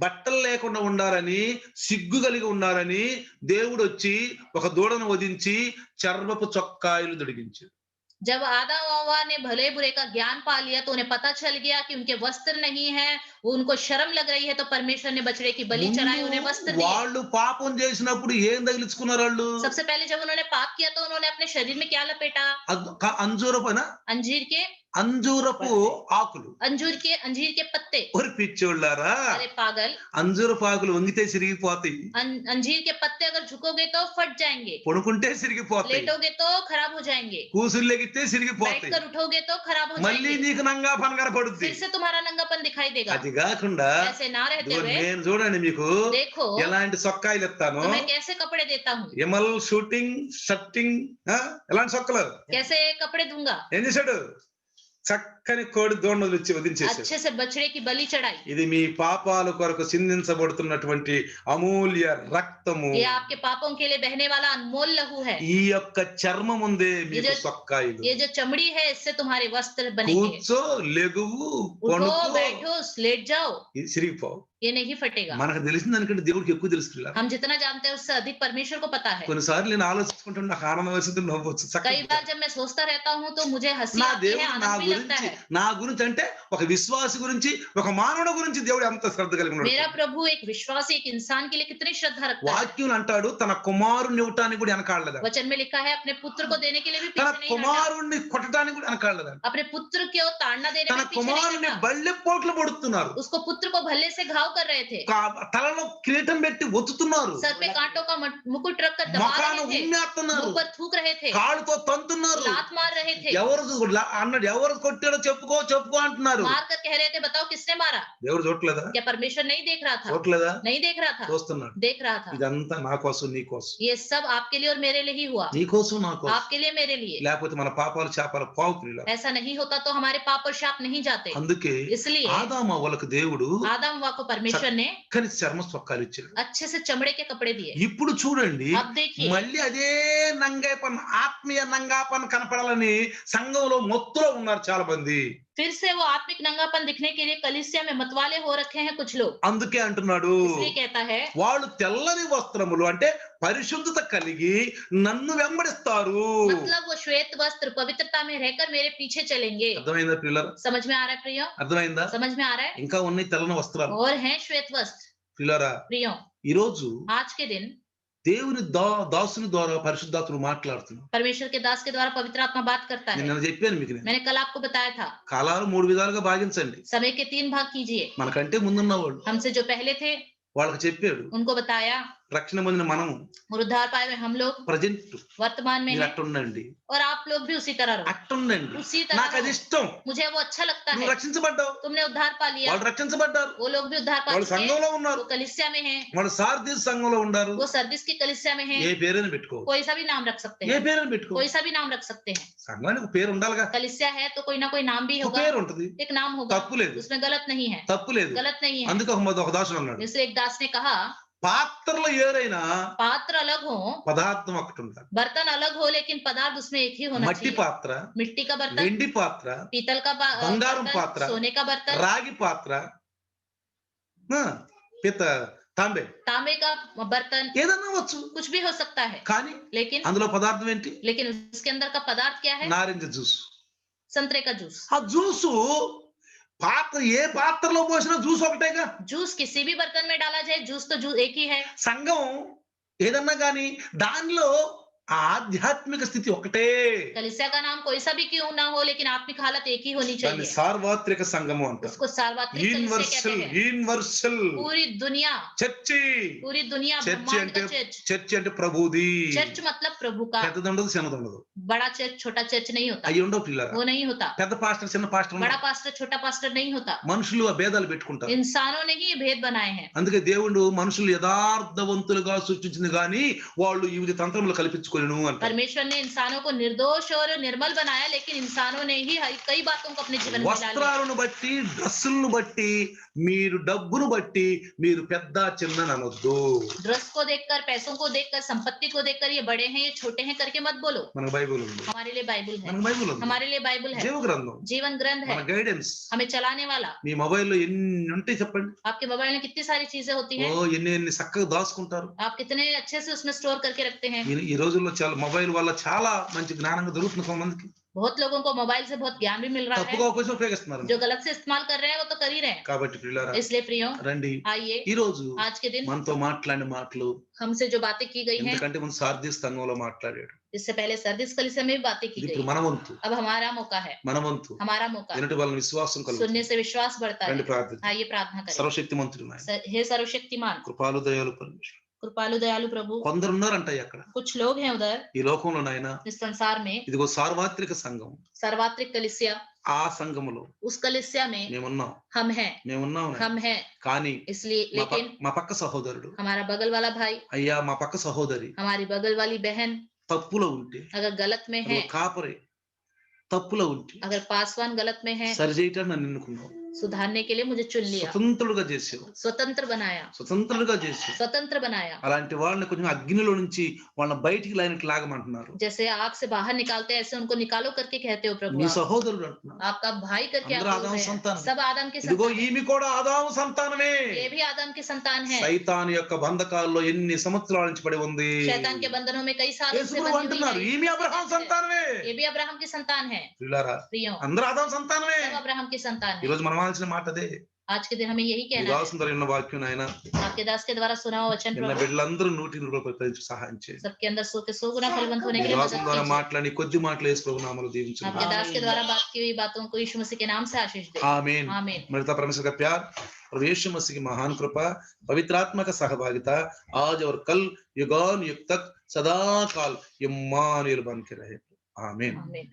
బట్టలు లేకుండా ఉండాలని సిగ్గు కలిగి ఉండాలని దేవుడు వచ్చి ఒక దూడను వధించి చర్మపు చొక్కాయలు తొడిగించాడు जब आदम और हव्वा ने भले बुरे का ज्ञान पा लिया तो उन्हें पता चल गया कि उनके वस्त्र नहीं है, वो उनको शर्म लग रही है, तो परमेश्वर ने बछड़े की बलि चढ़ाई, उन्हें वस्त्र दिए। వాళ్ళు పాపం చేసినప్పుడు ఏం తగిలించుకున్నారు వాళ్ళు सबसे पहले जब उन्होंने पाप किया तो उन्होंने अपने शरीर में क्या लपेटा? అంజూరపైన అంజూరపు ఆకులు अंजीर के पत्ते। ఒరి పిచ్చోళ్ళారా अरे पागल, అంజూరపు ఆకులు వంగితే సిరిగిపోతాయి अंजीर के पत्ते अगर झुकोगे तो फट जाएंगे, పడుకుంటే సిరిగిపోతాయి लेटोगे तो खराब हो जाएंगे, కూసులెగితే సిరిగిపోతాయి बैठकर उठोगे तो खराब हो మళ్ళీ जाएंगे, నీకు నంగా పనగర పడుద్ది फिर से तुम्हारा नंगापन दिखाई देगा। అది కాకుండా ऐसे ना रहते ఇదిగో हुए నేను చూడండి మీకు देखो ఎలాంటి సొక్కాయిలు ఇస్తాను तो मैं कैसे कपड़े देता हूँ, ఎమల్ షూటింగ్ షర్టింగ్ ఎలాంటి సొక్కలు कैसे कपड़े दूंगा। ఏం చేశాడు చక్కని కోడి దోణలు వచ్చి వదిలించేశాడు अच्छे से बछड़े की बलि चढ़ाई। ఇది మీ పాపాల కొరకు చిందించబడుతున్నటువంటి అమూల్య రక్తము ये आपके पापों के लिए बहने वाला अनमोल लहू है। ఈ యొక్క చర్మం ఉందే మీకు సొక్కాయిలు ये जो चमड़ी है इससे तुम्हारे वस्त्र बनेंगे। కూర్చో లెగువు उठो, కొనుక్కో बैठो, लेट जाओ, ఇది సిరిగిపోవు ये नहीं फटेगा। మనకు తెలిసిన దానికంటే దేవుడికి ఎక్కువ తెలుసు हम जितना जानते हैं उससे अधिक परमेश्वर को पता है। కొన్నిసార్లు నేను ఆలోచించుకుంటే నాకు ఆనందం వచ్చింది నవ్వచ్చు कई बार जब मैं सोचता रहता हूँ तो मुझे हंसी నా आती है, దేవుడు నా आनंद भी लगता గురించి है। నా గురించి అంటే ఒక విశ్వాసి గురించి ఒక మానవుడి గురించి దేవుడు ఎంత శ్రద్ధ కలిగి ఉన్నాడు मेरा प्रभु एक विश्वासी, एक इंसान के लिए कितनी श्रद्धा रखता है। వాక్యం అంటాడు తన కుమారుని ఇవ్వటానికి కూడా వెనకాడలేదు वचन में लिखा है अपने पुत्र को देने के लिए भी తన पीछे नहीं हटा। కుమారుణ్ణి కొట్టడానికి కొట్టడానికి కూడా వెనకాడలేదంట. अपने पुत्र को ताड़ना देने తన में पीछे नहीं కుమారుని हटा। బల్లె పోట్లు పొడుతున్నారు. उसको पुत्र को भल्ले से घाव कर रहे थे, తలలో కిరీటం పెట్టి ఒత్తుతున్నారు. सर पे कांटों का मुकुट रखकर दबा మొఖాన रहे थे, ఉమ్మేస్తున్నారు. मुंह पर थूक रहे थे, కాళ్ళతో తంతున్నారు. लात मार रहे थे, అన్నాడు ఎవరు కొట్టాడో చెప్పుకో చెప్పుకో అంటున్నారు. मार कर कह रहे थे बताओ किसने मारा। దేవుడు చూడలేదా? क्या परमेश्वर नहीं देख रहा था? చూడలేదా? नहीं देख रहा था, చూస్తున్నాడు. देख रहा था। ఇదంతా నా కోసం నీ కోసం, ये सब आपके लिए और मेरे लिए ही हुआ, నీ కోసం నా కోసం. आपके लिए मेरे लिए। లేకపోతే మన పాపాలు చేపలు పావు ప్రియుల. ऐसा नहीं होता तो हमारे पाप और शाप नहीं जाते। అందుకే इसलिए ఆదాము అవ్వలకు దేవుడు आदम हव्वा को परमेश्वर ने కని చర్మ స్వక్కాలు ఇచ్చాడు. अच्छे से चमड़े के कपड़े दिए। ఇప్పుడు చూడండి, अब देखिए మళ్ళీ అదే నంగాపన్, ఆత్మీయ నంగాపన్ కనపడాలని సంఘంలో మొత్తులో ఉన్నారు చాలా మంది. फिर से वो आत्मिक नंगापन दिखने के लिए कलीसिया में मतवाले हो रखे हैं कुछ लोग। అందుకే అంటున్నాడు, इसलिए कहता है వాళ్ళు తెల్లని వస్త్రములు అంటే పరిశుద్ధత కలిగి నన్ను వెంబడిస్తారు. मतलब वो श्वेत वस्त्र पवित्रता में रहकर मेरे पीछे चलेंगे। అర్థమైందా పిల్లలు? समझ में आ रहा है प्रियो? అర్థమైందా? समझ में आ रहा है? ఇంకా ఉన్నాయి తెల్లని వస్త్రాలు. और हैं श्वेत वस्त्र పిల్లరా, प्रियो। ఈ రోజు आज के दिन దేవుని దాసుని ద్వారా పరిశుద్ధాత్ముడు మాట్లాడుతున్నాడు. परमेश्वर के दास के द्वारा पवित्र आत्मा बात करता है। నేను చెప్పాను మీకు, मैंने कल आपको बताया था, కాలాలు 3 విధాలుగా భాగించండి. समय के 3 भाग कीजिए। మనకంటే ముందున్న వాళ్ళు हमसे जो पहले थे వాళ్ళకి చెప్పాడు. उनको बताया, రక్షణ పొందిన మనము और उद्धार पाए हुए हम लोग ప్రజెంట్ वर्तमान में మీరు हैं, అట్టుండండి, और आप लोग भी उसी तरह रहो, అట్టుండండి. उसी तरह నాకు అది रहो। ఇష్టం. मुझे वो अच्छा लगता నువ్వు है। రక్షించబడ్డావు, तुमने उद्धार पा लिया, వాళ్ళు రక్షించబడ్డారు, वो लोग भी उद्धार पा వాళ్ళు चुके हैं, సంఘంలో ఉన్నారు, वो कलीसिया में हैं, వాళ్ళు సార్దీస్ సంఘంలో ఉండారు. वो सर्दिस की कलीसिया में हैं। ఏ పేరైనా పెట్టుకో, कोई सा भी नाम रख सकते ఏ हैं, పేరైనా పెట్టుకో. कोई सा भी नाम रख सकते हैं। సంఘానికి ఒక పేరు ఉండాలిగా, कलीसिया है तो कोई ना कोई नाम भी ఒక होगा, పేరు ఉంటది, एक नाम होगा, తప్పు లేదు, उसमें गलत नहीं है, తప్పు లేదు. गलत नहीं है। అందుకే ఒక దాసుడు అన్నాడు, इसलिए एक दास ने कहा, పాత్రలో ఏరైనా पात्र अलग हो, పదార్థం ఒకటి ఉండాలి. बर्तन अलग हो, लेकिन पदार्थ उसमें एक ही होना మట్టి चाहिए। పాత్ర, मिट्टी का बर्तन, వెండి పాత్ర, पीतल का బంగారం बर्तन, पात्र, सोने का बर्तन, రాగి పాత్ర, పిత తాంబే, तांबे का बर्तन, ఏదన్నా వచ్చు. कुछ भी हो सकता है, కానీ लेकिन అందులో పదార్థం ఏంటి? उसके अंदर का पदार्थ क्या है? నారింజ జ్యూస్. संतरे का जूस। ఆ జ్యూసు పాత్ర, ఏ పాత్రలో పోసినా జ్యూస్ ఒకటేగా. जूस किसी भी बर्तन में डाला जाए, जूस तो जूस एक ही है। సంఘం ఏదన్నా గాని దానిలో ఆధ్యాత్మిక స్థితి ఒకటే. कलीसिया का नाम कोई सा भी क्यों ना हो, लेकिन आत्मिक हालत एक ही होनी దాన్ని चाहिए। సార్వత్రిక సంఘము అంటారు. उसको सार्वत्रिक कलीसिया యూనివర్సల్, कहते हैं। యూనివర్సల్ पूरी दुनिया, చర్చి. पूरी दुनिया చర్చి ब्रह्मांड అంటే, का चर्च। చర్చి అంటే ప్రభుది. चर्च मतलब प्रभु का। పెద్దది ఉండదు, చిన్నది ఉండదు. बड़ा चर्च छोटा चर्च नहीं होता, అయ్యి ఉండవు పిల్లరా. वो नहीं होता। పెద్ద పాస్టర్ చిన్న పాస్టర్ बड़ा ఉండవు. पास्टर छोटा पास्टर नहीं होता। మనుషులు ఆ భేదాలు పెట్టుకుంటారు. इंसानों ने ही ये भेद बनाए हैं। అందుకే దేవుడు మనుషులు యథార్థవంతులుగా సృష్టించింది గాని వాళ్ళు ఈ విధ తంత్రములు కల్పించుకోలేను అంటారు. परमेश्वर ने इंसानों को निर्दोष और निर्मल बनाया, लेकिन इंसानों ने ही कई बातों को अपने जीवन में डाल दिया। వస్త్రాలను బట్టి, డ్రెస్సులను బట్టి, మీరు డబ్బును బట్టి మీరు పెద్ద చిన్న అనొద్దు. ड्रेस को देखकर, पैसों को देखकर, संपत्ति को देखकर ये बड़े हैं ये छोटे हैं करके मत बोलो। మనకు బైబిల్ ఉంది, हमारे लिए बाइबल है, మనకు బైబిల్ ఉంది, हमारे लिए बाइबल है, జీవ గ్రంథం, जीवन ग्रंथ మన है, గైడెన్స్. हमें चलाने वाला। మీ మొబైల్లో ఎన్ని ఉంటాయి చెప్పండి? आपके मोबाइल में कितनी सारी चीजें होती हैं, ఎన్ని చక్కగా దాచుకుంటారు. आप कितने अच्छे से उसमें स्टोर करके रखते हैं। ఈ రోజుల్లో చాలా మొబైల్ వల్ల చాలా మంచి జ్ఞానంగా దొరుకుతుంది కొంతమందికి. बहुत लोगों को मोबाइल से बहुत ज्ञान भी मिल रहा తప్పుగా है, ఉపయోగిస్తున్నారు. जो गलत से इस्तेमाल कर रहे हैं वो तो कर ही रहे हैं। కాబట్టి పిల్లరా इसलिए प्रियो రండి, आइए, ఈ రోజు आज के दिन మనతో మాట్లాడిన మాటలు, हमसे जो बातें की गई हैं, ఎందుకంటే మన సార్దీస్ సంఘంలో మాట్లాడాడు. इससे पहले सर्दिस कलीसिया में भी बातें की ఇప్పుడు गई। మన వంతు, अब हमारा मौका है, మన వంతు हमारा मौका। వినటి వలన విశ్వాసం सुनने కలుగుతుంది. से विश्वास बढ़ता है। రండి ప్రార్థన. आइए प्रार्थना करें। సర్వశక్తిమంతుడు నాయన, हे सर्वशक्तिमान, కృపాలు దయాలు పరమేశ్వరుడు. कृपालु दयालु प्रभु। కొందరు ఉన్నారంట అక్కడ कुछ लोग हैं उधर ఈ లోకంలో నాయన, इस संसार में, ఇదిగో సార్వత్రిక సంఘం, सर्वात्रिक कलीसिया, ఆ సంఘములో उस कलीसिया में మేమున్నాం, हम हैं, మేమున్నాం నాయన. हम हैं। కానీ इसलिए మా लेकिन మా పక్క సహోదరుడు, हमारा बगल वाला भाई, అయ్యా మా పక్క సహోదరి हमारी बगल वाली बहन తప్పులో ఉంటే, अगर गलत में है, అదిగో కాపరి తప్పులో ఉంటే अगर पासवान गलत में है, సరి చేయటాన్ని నన్ను ఎన్నుకున్నావు. सुधारने के लिए मुझे चुन लिया, స్వతంత్రుడుగా చేసావు, स्वतंत्र बनाया, స్వతంత్రుడుగా చేసావు. स्वतंत्र बनाया। అలాంటి వాళ్ళని కొంచెం అగ్నిలో నుంచి వాళ్ళని బయటికి లైన్కి లాగమంటున్నారు. जैसे आग से बाहर निकालते हैं, ऐसे उनको निकालो करके कहते हो प्रभु। నీ आप। సహోదరుడు అంటున్నారు. आपका भाई करके आप अंदर बोल आदम रहे हैं। संतान। सब आदम के ఇదిగో संतान हैं। ఈమె కూడా ఆదాము సంతానమే. ये भी आदम के संतान है। సైతాను యొక్క బంధకాల్లో ఎన్ని సంవత్సరాల నుంచి పడి ఉంది. शैतान के बंधनों में कई सालों से యేసుప్రభు बंधी అంటున్నారు, हुई है। ఈమె అబ్రహాం సంతానమే. ये भी अब्राहम की संतान है। ప్రియులారా, प्रियो, అందరూ ఆదాము సంతానమే. सब अब्राहम की संतान ఈ है। రోజు మనం ఆలోచన మాట అదే. आज के दिन हमें यही నీ कहना है। దాసుని ద్వారా విన్న వాక్యం నాయన आपके दास के द्वारा सुना हुआ वचन నిన్న प्रभु బిడ్డలందరూ 100 ప్రకటించి సహాయం చేయండి. सबके अंदर सो के 100 गुना फलवंत होने నీ के लिए దాసుని मदद ద్వారా कीजिए। మాట్లాడి కొద్ది మాటలు యేసు ప్రభు నామములో దీవించండి. आपके दास के आमीन। द्वारा बात की हुई बातों को यीशु मसीह के नाम से आशीष दे। आमीन। आमीन। मृता परमेश्वर का प्यार और यीशु मसीह की महान कृपा, पवित्र आत्मा का सहभागिता आज और कल युगान युग तक सदा काल इम्मानुएल बन के रहे। आमीन। आमीन।